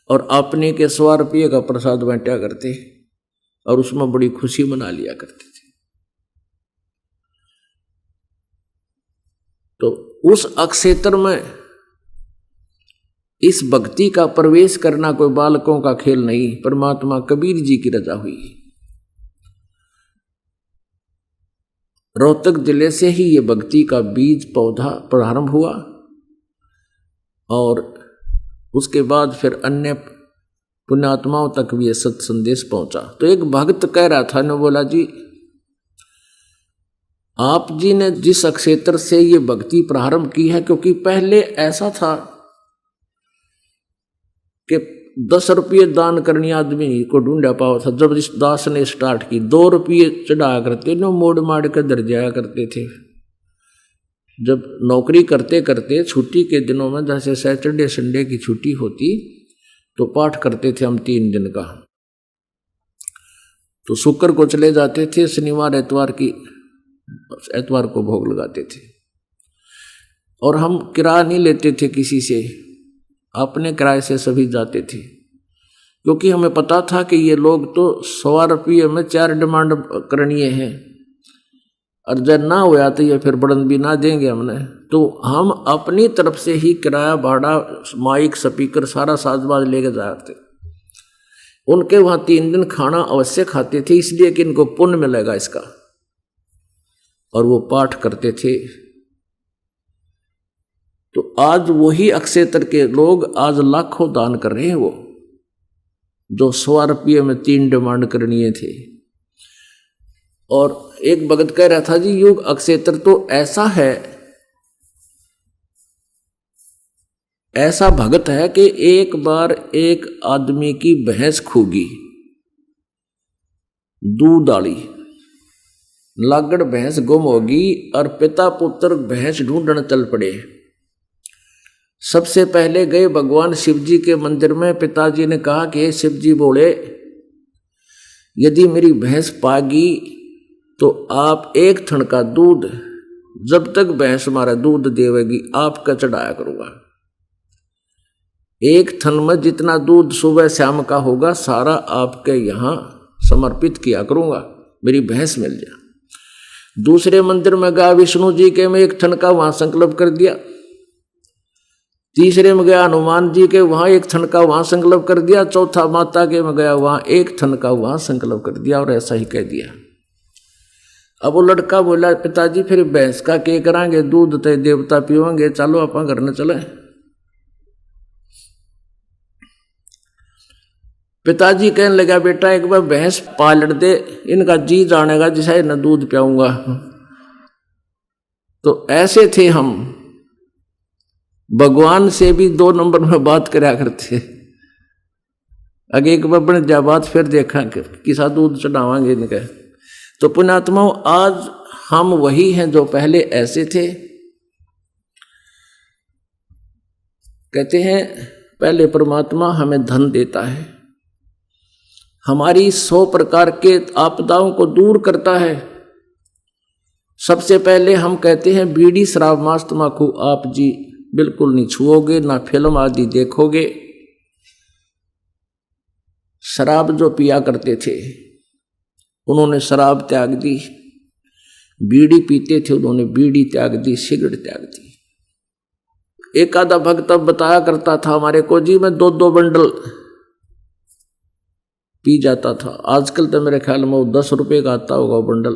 और अपने के 100 रुपये का प्रसाद बांटा करते और उसमें बड़ी खुशी मना लिया करते थे। तो उस अक्षेत्र में इस भक्ति का प्रवेश करना कोई बालकों का खेल नहीं, परमात्मा कबीर जी की रजा हुई। रोहतक जिले से ही ये भक्ति का बीज पौधा प्रारंभ हुआ और उसके बाद फिर अन्य पुण्यात्माओं तक भी ये सत संदेश पहुंचा। तो एक भक्त कह रहा था, ने बोला जी आप जी ने जिस क्षेत्र से ये भक्ति प्रारंभ की है, क्योंकि पहले ऐसा था कि 10 रुपये दान करनी आदमी को ढूंढा पाओ था। जब इस दास ने स्टार्ट की 2 रुपये चढ़ाया करते नो, मोड़ माड़ कर दर जाया करते थे। जब नौकरी करते करते छुट्टी के दिनों में, जैसे सैटरडे संडे की छुट्टी होती तो पाठ करते थे हम 3 दिन का। तो शुक्र को चले जाते थे, शनिवार एतवार को भोग लगाते थे। और हम किराया नहीं लेते थे किसी से, अपने किराए से सभी जाते थे, क्योंकि हमें पता था कि ये लोग तो 100 रुपये में 4 डिमांड करनी है, और जब ना हुआ तो ये फिर बढ़न भी ना देंगे हमने। तो हम अपनी तरफ से ही किराया भाड़ा, माइक, स्पीकर, सारा साजबाज लेके जाते। उनके वहाँ 3 दिन खाना अवश्य खाते थे, इसलिए कि इनको पुण्य मिलेगा इसका। और वो पाठ करते थे। तो आज वही अक्षेत्र के लोग आज लाखों दान कर रहे हैं, वो जो 100 रुपये में 3 डिमांड करनी थे। और एक भगत कह रहा था जी, युग अक्षेत्र तो ऐसा है, ऐसा भगत है कि एक बार एक आदमी की भैंस खूगी, दूध आली, लागड़ भैंस गुम होगी और पिता पुत्र भैंस ढूंढने चल पड़े। सबसे पहले गए भगवान शिव जी के मंदिर में। पिताजी ने कहा कि शिव जी बोले, यदि मेरी भैंस पागी तो आप 1 थन का दूध, जब तक भैंस हमारा दूध देवेगी आपका चढ़ाया करूंगा। 1 थन में जितना दूध सुबह शाम का होगा सारा आपके यहाँ समर्पित किया करूंगा, मेरी भैंस मिल जाए। दूसरे मंदिर में गया विष्णु जी के में 1 थन का वहां संकल्प कर दिया। तीसरे में गया हनुमान जी के, वहां 1 थन का वहां संकल्प कर दिया। चौथा माता के में गया, वहां 1 थन का वहां संकल्प कर दिया और ऐसा ही कह दिया। अब वो लड़का बोला, पिताजी फिर भैंस का क्या करांगे, दूध तो देवता पीवेंगे, चलो अपन घर न चले। पिताजी कहने लगा, बेटा एक बार भैंस पाल दे, इनका जी जानेगा जिसे न दूध पियाऊंगा। तो ऐसे थे हम, भगवान से भी 2 नंबर में बात करा करते। आगे एक बार बन जा बात, फिर देखा किसा दूध चढ़ावांगे इनका। तो पुण्यात्माओं, आज हम वही हैं जो पहले ऐसे थे। कहते हैं पहले परमात्मा हमें धन देता है, हमारी 100 प्रकार के आपदाओं को दूर करता है। सबसे पहले हम कहते हैं बीड़ी शराब मांस तंबाकू आप जी बिल्कुल नहीं छुओगे, ना फिल्म आदि देखोगे। शराब जो पिया करते थे उन्होंने शराब त्याग दी, बीड़ी पीते थे उन्होंने बीड़ी त्याग दी, सिगरेट त्याग दी। एक आधा भक्त अब बताया करता था हमारे को, जी मैं 2-2 बंडल पी जाता था। आजकल तो मेरे ख्याल में वो 10 रुपये का आता होगा वो बंडल।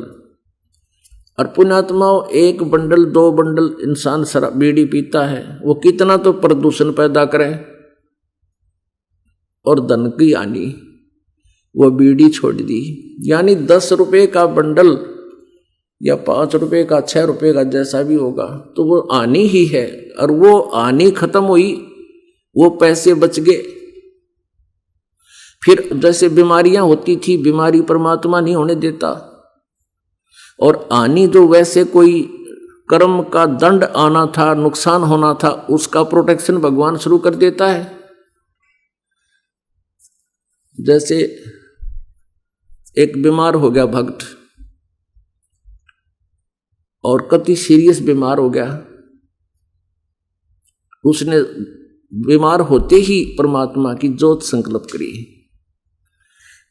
और पुण्यात्माओं, 1 बंडल 2 बंडल इंसान शराब बीड़ी पीता है, वो कितना तो प्रदूषण पैदा करे। और धन की हानि, वो बीड़ी छोड़ दी। यानी 10 रुपये का बंडल या 5 रुपये का, 6 रुपये का, जैसा भी होगा, तो वो हानि ही है। और वो हानि खत्म हुई, वो पैसे बच गए। फिर जैसे बीमारियां होती थी, बीमारी परमात्मा नहीं होने देता। और हानि जो वैसे कोई कर्म का दंड आना था, नुकसान होना था, उसका प्रोटेक्शन भगवान शुरू कर देता है। जैसे एक बीमार हो गया भक्त और कति सीरियस बीमार हो गया, उसने बीमार होते ही परमात्मा की जोत संकल्प करी।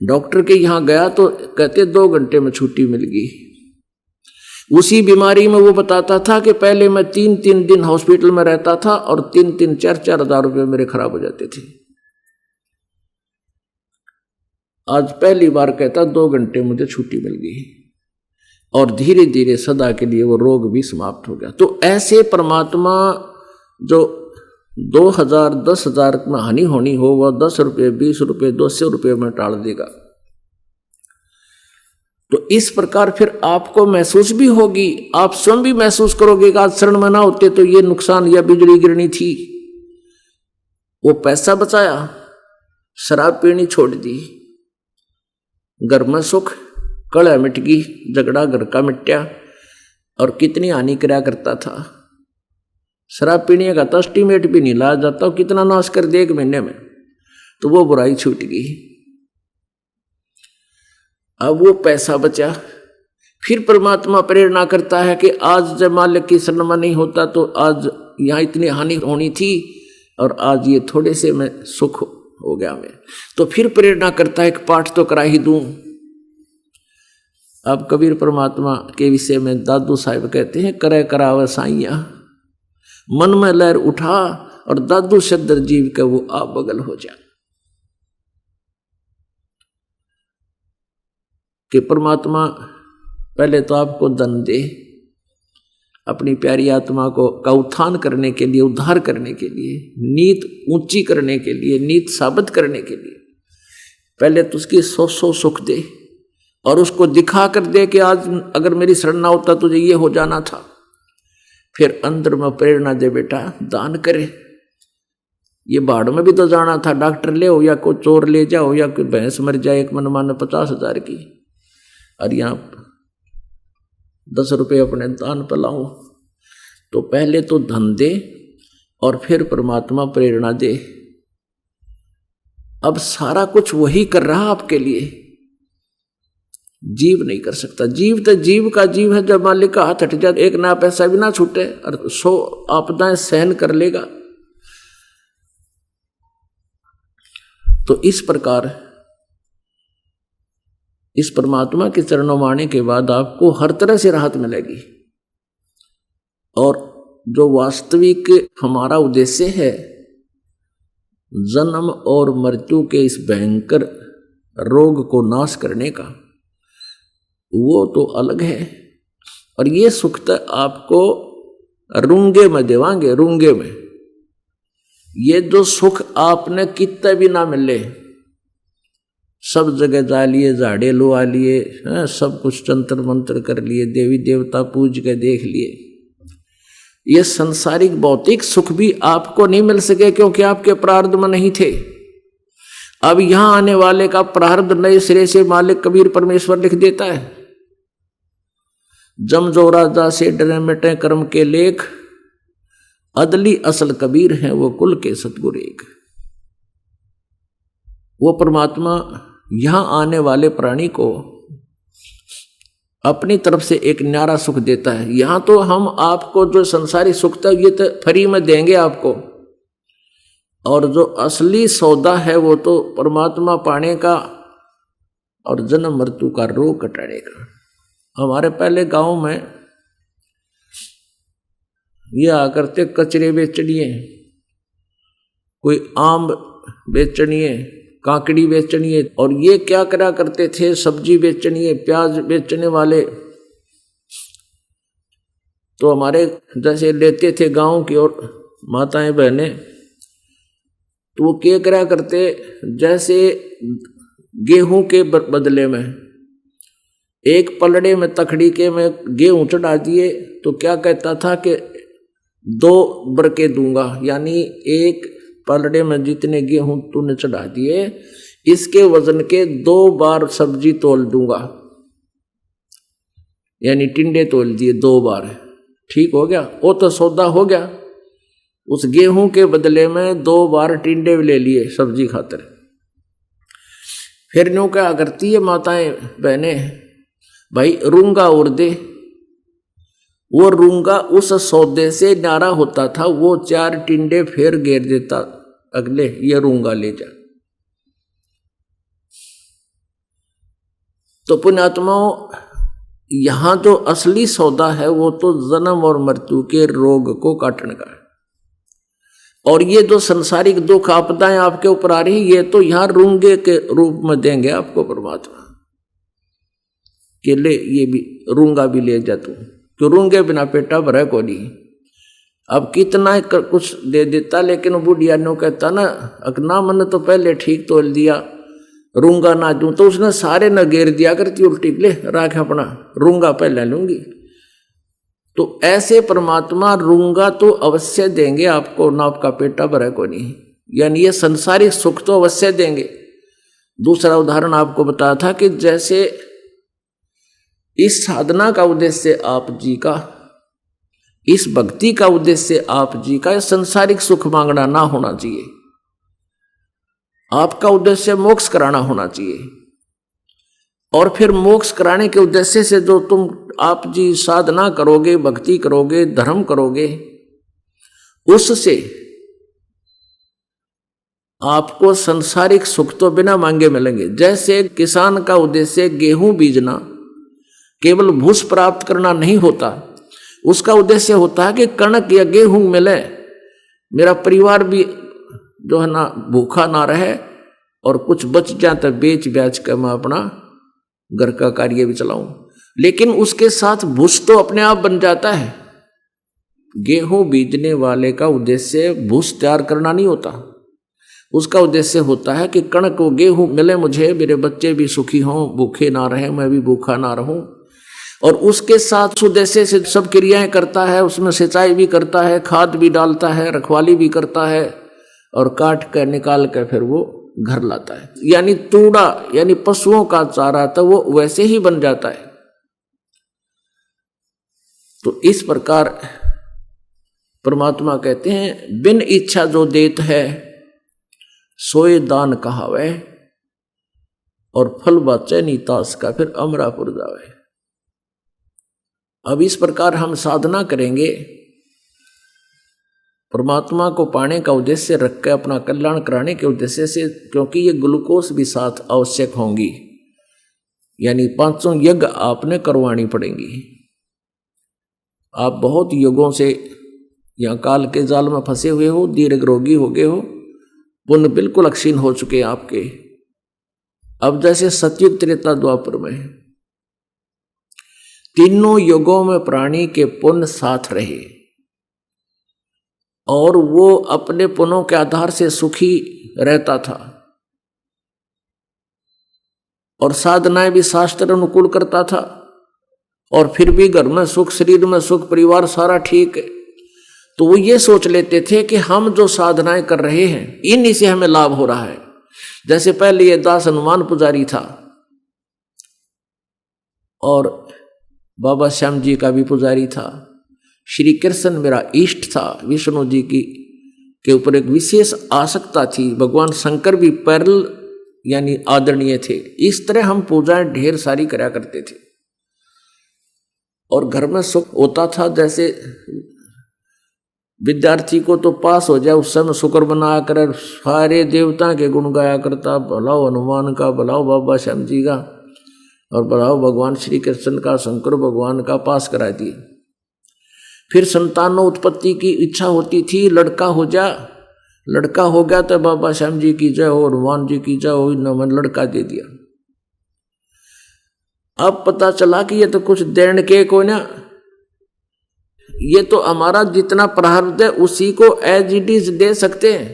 डॉक्टर के यहां गया तो कहते 2 घंटे में छुट्टी मिल गई। उसी बीमारी में वो बताता था कि पहले मैं 3-3 दिन हॉस्पिटल में रहता था और 3-3, 4-4 हजार रुपये मेरे खराब हो जाते थे। आज पहली बार कहता 2 घंटे मुझे छुट्टी मिल गई। और धीरे धीरे सदा के लिए वो रोग भी समाप्त हो गया। तो ऐसे परमात्मा जो 2000 10,000 में हानि होनी हो वह 10 रुपये 20 रुपये 200 रुपये में टाल देगा। तो इस प्रकार फिर आपको महसूस भी होगी, आप स्वयं भी महसूस करोगे कि आज शरण में ना होते तो ये नुकसान या बिजली गिरनी थी। वो पैसा बचाया, शराब पीनी छोड़ दी, घर में सुख, कलह मिट गई, झगड़ा घर का मिट्या, और कितनी हानि करा करता था। शराब पीने का तो एस्टीमेट भी नहीं लाया जाता, कितना नाश कर दे 1 महीने में, तो वो बुराई छूट गई। अब वो पैसा बचा, फिर परमात्मा प्रेरणा करता है कि आज जब मालिक की शरण में नहीं होता तो आज यहाँ इतनी हानि होनी थी और आज ये थोड़े से में सुख हो गया मैं। तो फिर प्रेरणा करता है कि पाठ तो करा ही दूं। अब कबीर परमात्मा के विषय में दादू साहिब कहते हैं, करे करावे साइया, मन में लहर उठा और दादू सदर जीव के वो आप बगल हो जा। कि परमात्मा पहले तो आपको धन दे, अपनी प्यारी आत्मा को का उत्थान करने के लिए, उद्धार करने के लिए, नीत ऊंची करने के लिए, नीत साबित करने के लिए पहले तो उसकी 100 सुख दे और उसको दिखा कर दे कि आज अगर मेरी शरण ना होता तुझे ये हो जाना था। फिर अंदर में प्रेरणा दे, बेटा दान करे, ये बाढ़ में भी तो जाना था, डॉक्टर ले हो या कोई चोर ले जाओ या कोई भैंस मर जाए एक मनमाने 50,000 की, और यहाँ 10 रुपये अपने दान पर लाऊं। तो पहले तो धन दे और फिर परमात्मा प्रेरणा दे। अब सारा कुछ वही कर रहा आपके लिए, जीव नहीं कर सकता। जीव तो जीव का जीव है, जब मालिक का हाथ हट जाए 1 नया पैसा भी ना छूटे और 100 आपदाएं सहन कर लेगा। तो इस प्रकार इस परमात्मा के चरणों में आने के बाद आपको हर तरह से राहत मिलेगी। और जो वास्तविक हमारा उद्देश्य है, जन्म और मृत्यु के इस भयंकर रोग को नाश करने का, वो तो अलग है। और ये सुख तो आपको रूंगे में देवांगे, रूंगे में। ये जो सुख आपने कितना भी ना मिले, सब जगह जा लिए, झाड़े लुआ लिए, सब कुछ तंत्र मंत्र कर लिए, देवी देवता पूज के देख लिए, ये संसारिक भौतिक सुख भी आपको नहीं मिल सके क्योंकि आपके प्रारब्ध में नहीं थे। अब यहां आने वाले का प्रारब्ध नए सिरे से मालिक कबीर परमेश्वर लिख देता है। जम जो राजा से डरे मिटे कर्म के लेख, अदली असल कबीर है वो कुल के सतगुरु एक। वो परमात्मा यहां आने वाले प्राणी को अपनी तरफ से एक न्यारा सुख देता है। यहां तो हम आपको जो संसारी सुख था ये तो फ्री में देंगे आपको, और जो असली सौदा है वो तो परमात्मा पाने का और जन्म मृत्यु का रोग कटाने का। हमारे पहले गांव में ये आकर के कचरे बेचनिए, कोई आम बेचनिए, काकड़ी बेचनिए, और ये क्या करा करते थे, सब्जी बेचनिए, प्याज बेचने वाले। तो हमारे जैसे लेते थे गांव की और माताएं बहनें, तो वो क्या करा करते, जैसे गेहूं के बदले में एक पलड़े में तखड़ी के में गेहूं चढ़ा दिए, तो क्या कहता था कि 2 बरके दूंगा, यानी एक पलड़े में जितने गेहूं तूने चढ़ा दिए इसके वजन के 2 बार सब्जी तोल दूंगा, यानी टिंडे तोल दिए 2 बार। ठीक हो गया, वो तो सौदा हो गया। उस गेहूं के बदले में 2 बार टिंडे ले लिए सब्जी खातर। फिर न्यू क्या करती है माताएं बहनें, भाई रूंगा और दे। वो रूंगा उस सौदे से न्यारा होता था, वो 4 टिंडे फिर घेर देता, अगले ये रूंगा ले जा। तो पुण्यात्माओं, यहां जो असली सौदा है वो तो जन्म और मृत्यु के रोग को काटने का है। और ये जो संसारिक दुख आपदाएं आपके ऊपर आ रही, ये तो यहां रूंगे के रूप में देंगे आपको परमात्मा। कि ले ये भी रूंगा भी ले जा तू, क्यों रूंगे बिना पेटा भरा को नहीं। अब कितना कुछ दे देता, लेकिन बुढ़िया ने कहता ना अकना मन तो पहले ठीक तोल दिया, रूंगा ना दूं, तो उसने सारे न घेर दिया करती उल्टी, ले राख अपना रूंगा पहले लूंगी। तो ऐसे परमात्मा रूंगा तो अवश्य देंगे आपको, ना आपका पेटा भरा को नहीं, यानी ये संसारिक सुख तो अवश्य देंगे। दूसरा उदाहरण आपको बताया था कि जैसे इस साधना का उद्देश्य आप जी का, इस भक्ति का उद्देश्य आप जी का संसारिक सुख मांगना ना होना चाहिए, आपका उद्देश्य मोक्ष कराना होना चाहिए। और फिर मोक्ष कराने के उद्देश्य से जो तुम आप जी साधना करोगे, भक्ति करोगे, धर्म करोगे, उससे आपको संसारिक सुख तो बिना मांगे मिलेंगे। जैसे किसान का उद्देश्य गेहूं बीजना, केवल भूस प्राप्त करना नहीं होता, उसका उद्देश्य होता है कि कणक या गेहूं मिले, मेरा परिवार भी जो है ना भूखा ना रहे, और कुछ बच जाए तो बेच ब्याच कर मैं अपना घर का कार्य भी चलाऊं। लेकिन उसके साथ भूस तो अपने आप बन जाता है। गेहूं बीजने वाले का उद्देश्य भूस तैयार करना नहीं होता, उसका उद्देश्य होता है कि कणक को गेहूं मिले मुझे, मेरे बच्चे भी सुखी हों, भूखे ना रहे, मैं भी भूखा ना रहूं। और उसके साथ उद्देश्य से सब क्रियाएं करता है, उसमें सिंचाई भी करता है, खाद भी डालता है, रखवाली भी करता है, और काट कर निकाल कर फिर वो घर लाता है। यानी तूड़ा यानी पशुओं का चारा तो वो वैसे ही बन जाता है। तो इस प्रकार परमात्मा कहते हैं बिन इच्छा जो देत है सोए दान कहावे, और फल बाचे नीतास का फिर अमरापुर जावे। अब इस प्रकार हम साधना करेंगे, परमात्मा को पाने का उद्देश्य रख के अपना कल्याण कराने के उद्देश्य से, क्योंकि ये ग्लूकोज भी साथ आवश्यक होंगी, यानी 500 यज्ञ आपने करवानी पड़ेंगी। आप बहुत युगों से या काल के जाल में फंसे हुए हो, दीर्घ रोगी हो गए हो, पुण्य बिल्कुल अक्षीण हो चुके हैं आपके। अब जैसे सतयुग त्रेता द्वापर में तीनों युगों में प्राणी के पुण्य साथ रहे, और वो अपने पुण्यों के आधार से सुखी रहता था, और साधनाएं भी शास्त्र अनुकूल करता था, और फिर भी घर में सुख, शरीर में सुख, परिवार सारा ठीक है। तो वो ये सोच लेते थे कि हम जो साधनाएं कर रहे हैं इन्हीं से हमें लाभ हो रहा है। जैसे पहले ये दास हनुमान पुजारी था, और बाबा श्याम जी का भी पुजारी था, श्री कृष्ण मेरा इष्ट था, विष्णु जी की के ऊपर एक विशेष आसक्ता थी, भगवान शंकर भी पैरल यानी आदरणीय थे। इस तरह हम पूजाएं ढेर सारी कराया करते थे, और घर में सुख होता था। जैसे विद्यार्थी को तो पास हो जाए उस समय शुक्र बनाया कर, सारे देवता के गुण गाया करता, भलाओ हनुमान का, भलाओ बाबा श्याम जी का, और भलाओ भगवान श्री कृष्ण का, शंकर भगवान का, पास करा दिए। फिर संतानों उत्पत्ति की इच्छा होती थी, लड़का हो जा, लड़का हो गया तो बाबा श्याम जी की जय हो, हनुमान जी की जय हो, इन्होंने लड़का दे दिया। अब पता चला कि ये तो कुछ देने के को ना, ये तो हमारा जितना प्रारब्ध है उसी को एज इट इज दे सकते हैं।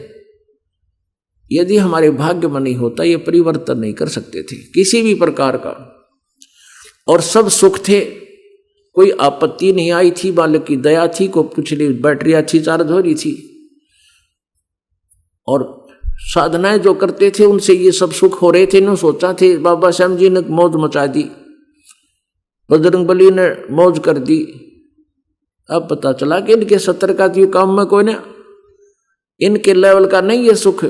यदि हमारे भाग्य में नहीं होता ये परिवर्तन नहीं कर सकते थे किसी भी प्रकार का, और सब सुख थे, कोई आपत्ति नहीं आई थी, बालक की दया थी, को पिछली बैटरी अच्छी चार्ज हो रही थी, और साधनाएं जो करते थे उनसे ये सब सुख हो रहे थे। इन्होंने सोचा थे बाबा श्याम जी ने मौज मचा दी, बजरंग बली ने मौज कर दी। अब पता चला कि इनके 70 का तो काम में कोई ना, इनके लेवल का नहीं ये सुख,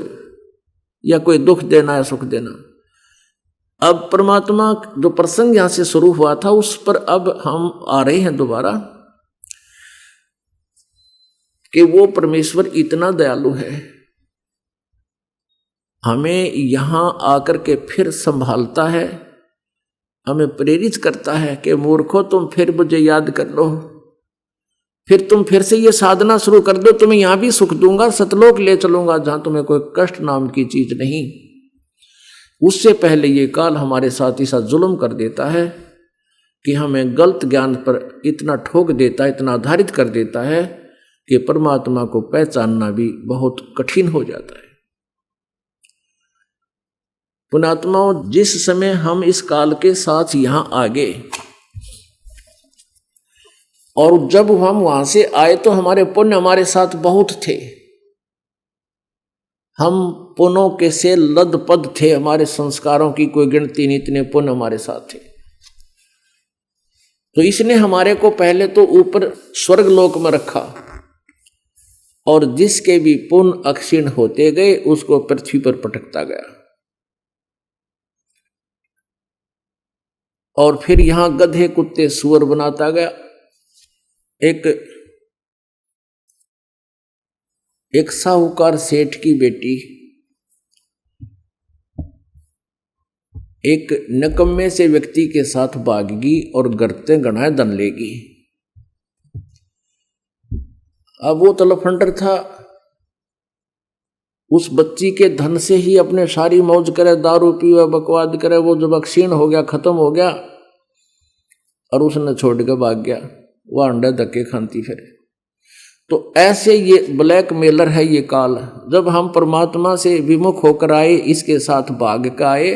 या कोई दुख देना है सुख देना। अब परमात्मा जो प्रसंग यहां से शुरू हुआ था उस पर अब हम आ रहे हैं दोबारा, कि वो परमेश्वर इतना दयालु है, हमें यहां आकर के फिर संभालता है, हमें प्रेरित करता है कि मूर्खों तुम फिर मुझे याद कर लो, फिर तुम फिर से ये साधना शुरू कर दो, तुम्हें यहां भी सुख दूंगा, सतलोक ले चलूंगा जहां तुम्हें कोई कष्ट नाम की चीज नहीं। उससे पहले ये काल हमारे साथ ही साथ जुल्म कर देता है, कि हमें गलत ज्ञान पर इतना ठोक देता है, इतना आधारित कर देता है कि परमात्मा को पहचानना भी बहुत कठिन हो जाता है। पुण्यात्माओं, जिस समय हम इस काल के साथ यहां आ गए और जब हम वहां से आए तो हमारे पुण्य हमारे साथ बहुत थे, हम पुण्यों के से लदपद थे, हमारे संस्कारों की कोई गिनती नहीं, इतने पुण्य हमारे साथ थे। तो इसने हमारे को पहले तो ऊपर स्वर्ग लोक में रखा और जिसके भी पुण्य अक्षीण होते गए उसको पृथ्वी पर पटकता गया और फिर यहां गधे कुत्ते सुअर बनाता गया। एक साहूकार सेठ की बेटी एक निकम्मे से व्यक्ति के साथ भागगी और गरते गणाए धन लेगी। अब वो तलफंडर था, उस बच्ची के धन से ही अपने सारी मौज करे, दारू पीवे, बकवाद करे। वो जब क्षीण हो गया, खत्म हो गया और उसने छोड़ के भाग गया, वह अंडे धक्के खाती फिर। तो ऐसे ये ब्लैक मेलर है ये काल। जब हम परमात्मा से विमुख होकर आए, इसके साथ भाग के आए,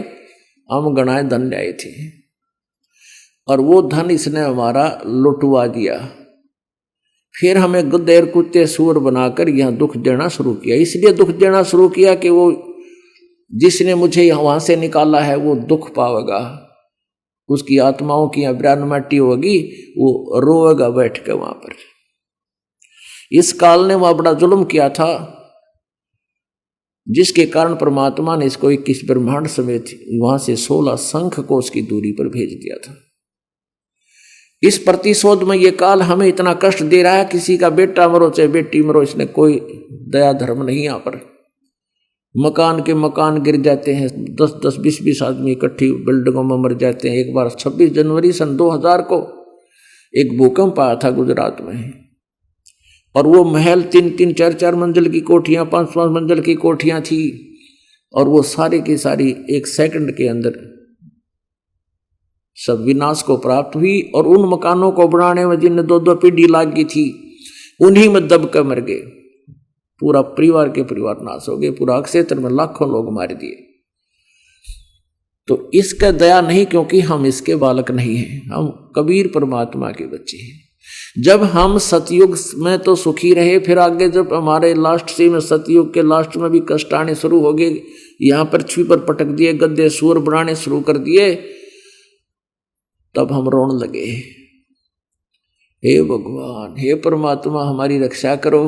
हम गणाए धन लाए थे और वो धन इसने हमारा लुटवा दिया। फिर हमें गधेर कुत्ते सूअर बनाकर यहाँ दुख देना शुरू किया। इसलिए दुख देना शुरू किया कि वो जिसने मुझे वहां से निकाला है वो दुख पावेगा, उसकी आत्माओं की ब्रान माटी होगी, वो रोएगा बैठ के वहां पर। इस काल ने वहां बड़ा जुल्म किया था, जिसके कारण परमात्मा ने इसको 21 ब्रह्मांड समेत वहां से 16 शंख को उसकी दूरी पर भेज दिया था। इस प्रतिशोध में ये काल हमें इतना कष्ट दे रहा है। किसी का बेटा मरो चाहे बेटी मरो, इसने कोई दया धर्म नहीं। यहाँ पर मकान के मकान गिर जाते हैं, 10-10, 20-20 आदमी इकट्ठी बिल्डिंगों में मर जाते हैं। एक बार 26 जनवरी सन 2000 को एक भूकंप आया था गुजरात में और वो महल 3-3, 4-4 मंजिल की कोठियां, 5-5 मंजिल की कोठियां थी और वो सारी की सारी एक सेकंड के अंदर सब विनाश को प्राप्त हुई। और उन मकानों को बनाने में जिन्हें 2-2 पीढ़ी लागी थी, उन्हीं में दब कर मर गए। पूरा परिवार के परिवार नाश हो गए, पूरा क्षेत्र में लाखों लोग मार दिए। तो इसका दया नहीं, क्योंकि हम इसके बालक नहीं हैं, हम कबीर परमात्मा के बच्चे हैं। जब हम सतयुग में तो सुखी रहे, फिर आगे जब हमारे लास्ट से में सतयुग के लास्ट में भी कष्ट आने शुरू हो गए, यहाँ पृथ्वी पर पटक दिए, गद्दे सूर बनाने शुरू कर दिए, तब हम रोने लगे, हे भगवान, हे परमात्मा हमारी रक्षा करो।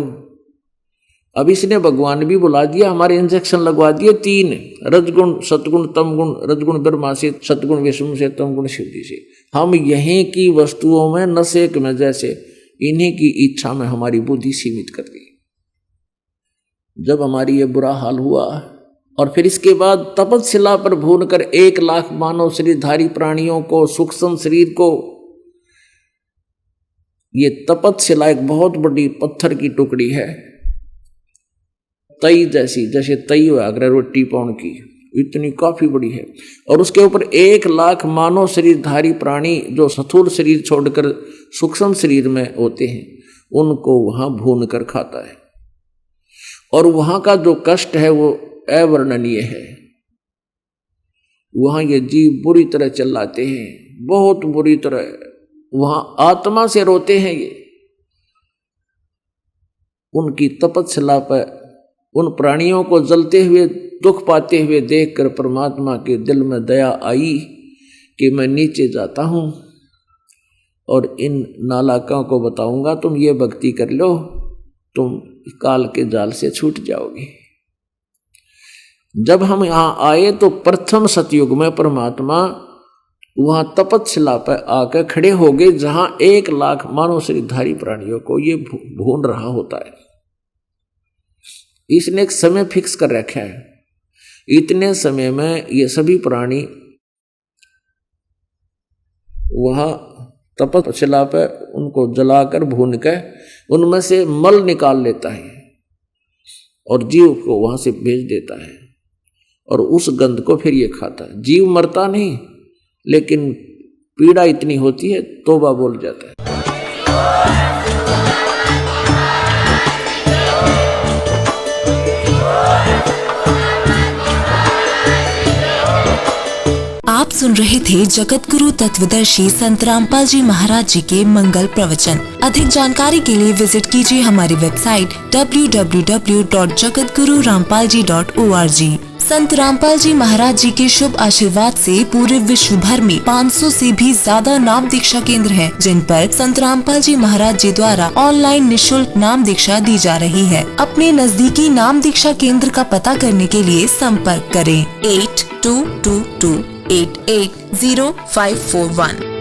अब इसने भगवान भी बुला दिया, हमारे इंजेक्शन लगवा दिए 3, रजगुण सतगुण तमगुण, रजगुण ब्रह्मा से, सतगुण विष्णु से, तमगुण शिव जी से। हम यहीं की वस्तुओं में नशे में जैसे इन्हीं की इच्छा में हमारी बुद्धि सीमित कर दी। जब हमारी ये बुरा हाल हुआ और फिर इसके बाद तपस्शिला पर भून कर 1 लाख मानव शरीरधारी प्राणियों को, सूक्ष्म शरीर को, ये तपस्शिला एक बहुत बड़ी पत्थर की टुकड़ी है, तई जैसी, जैसे तई हुआ अगर रोटी पाउन की, इतनी काफी बड़ी है। और उसके ऊपर 1 लाख मानव शरीरधारी प्राणी जो स्थूल शरीर छोड़कर सूक्ष्म शरीर में होते हैं, उनको वहां भून कर खाता है। और वहां का जो कष्ट है वो अवर्णनीय है। वहां ये जीव बुरी तरह चिल्लाते हैं, बहुत बुरी तरह, वहां आत्मा से रोते हैं ये। उनकी तपस्या पर उन प्राणियों को जलते हुए, दुख पाते हुए देखकर परमात्मा के दिल में दया आई कि मैं नीचे जाता हूं और इन नालाकों को बताऊंगा, तुम ये भक्ति कर लो, तुम काल के जाल से छूट जाओगे। जब हम यहां आए तो प्रथम सतयुग में परमात्मा वहां तपस्शिला पर आकर खड़े हो गए, जहां 1 लाख मानव शरीरधारी प्राणियों को ये भून रहा होता है। इसने एक समय फिक्स कर रखा है, इतने समय में ये सभी प्राणी वहां तपस्शिला पर उनको जलाकर भून कर उनमें से मल निकाल लेता है और जीव को वहां से भेज देता है और उस गंध को फिर ये खाता है। जीव मरता नहीं, लेकिन पीड़ा इतनी होती है, तौबा बोल जाता है। आप सुन रहे थे जगत गुरु तत्वदर्शी संत रामपाल जी महाराज जी के मंगल प्रवचन। अधिक जानकारी के लिए विजिट कीजिए हमारी वेबसाइट www.jagatgururampalji.org। संत रामपाल जी महाराज जी के शुभ आशीर्वाद से पूरे विश्व भर में 500 से भी ज्यादा नाम दीक्षा केंद्र हैं, जिन पर संत रामपाल जी महाराज जी द्वारा ऑनलाइन निशुल्क नाम दीक्षा दी जा रही है। अपने नजदीकी नाम दीक्षा केंद्र का पता करने के लिए संपर्क करें 8222880541।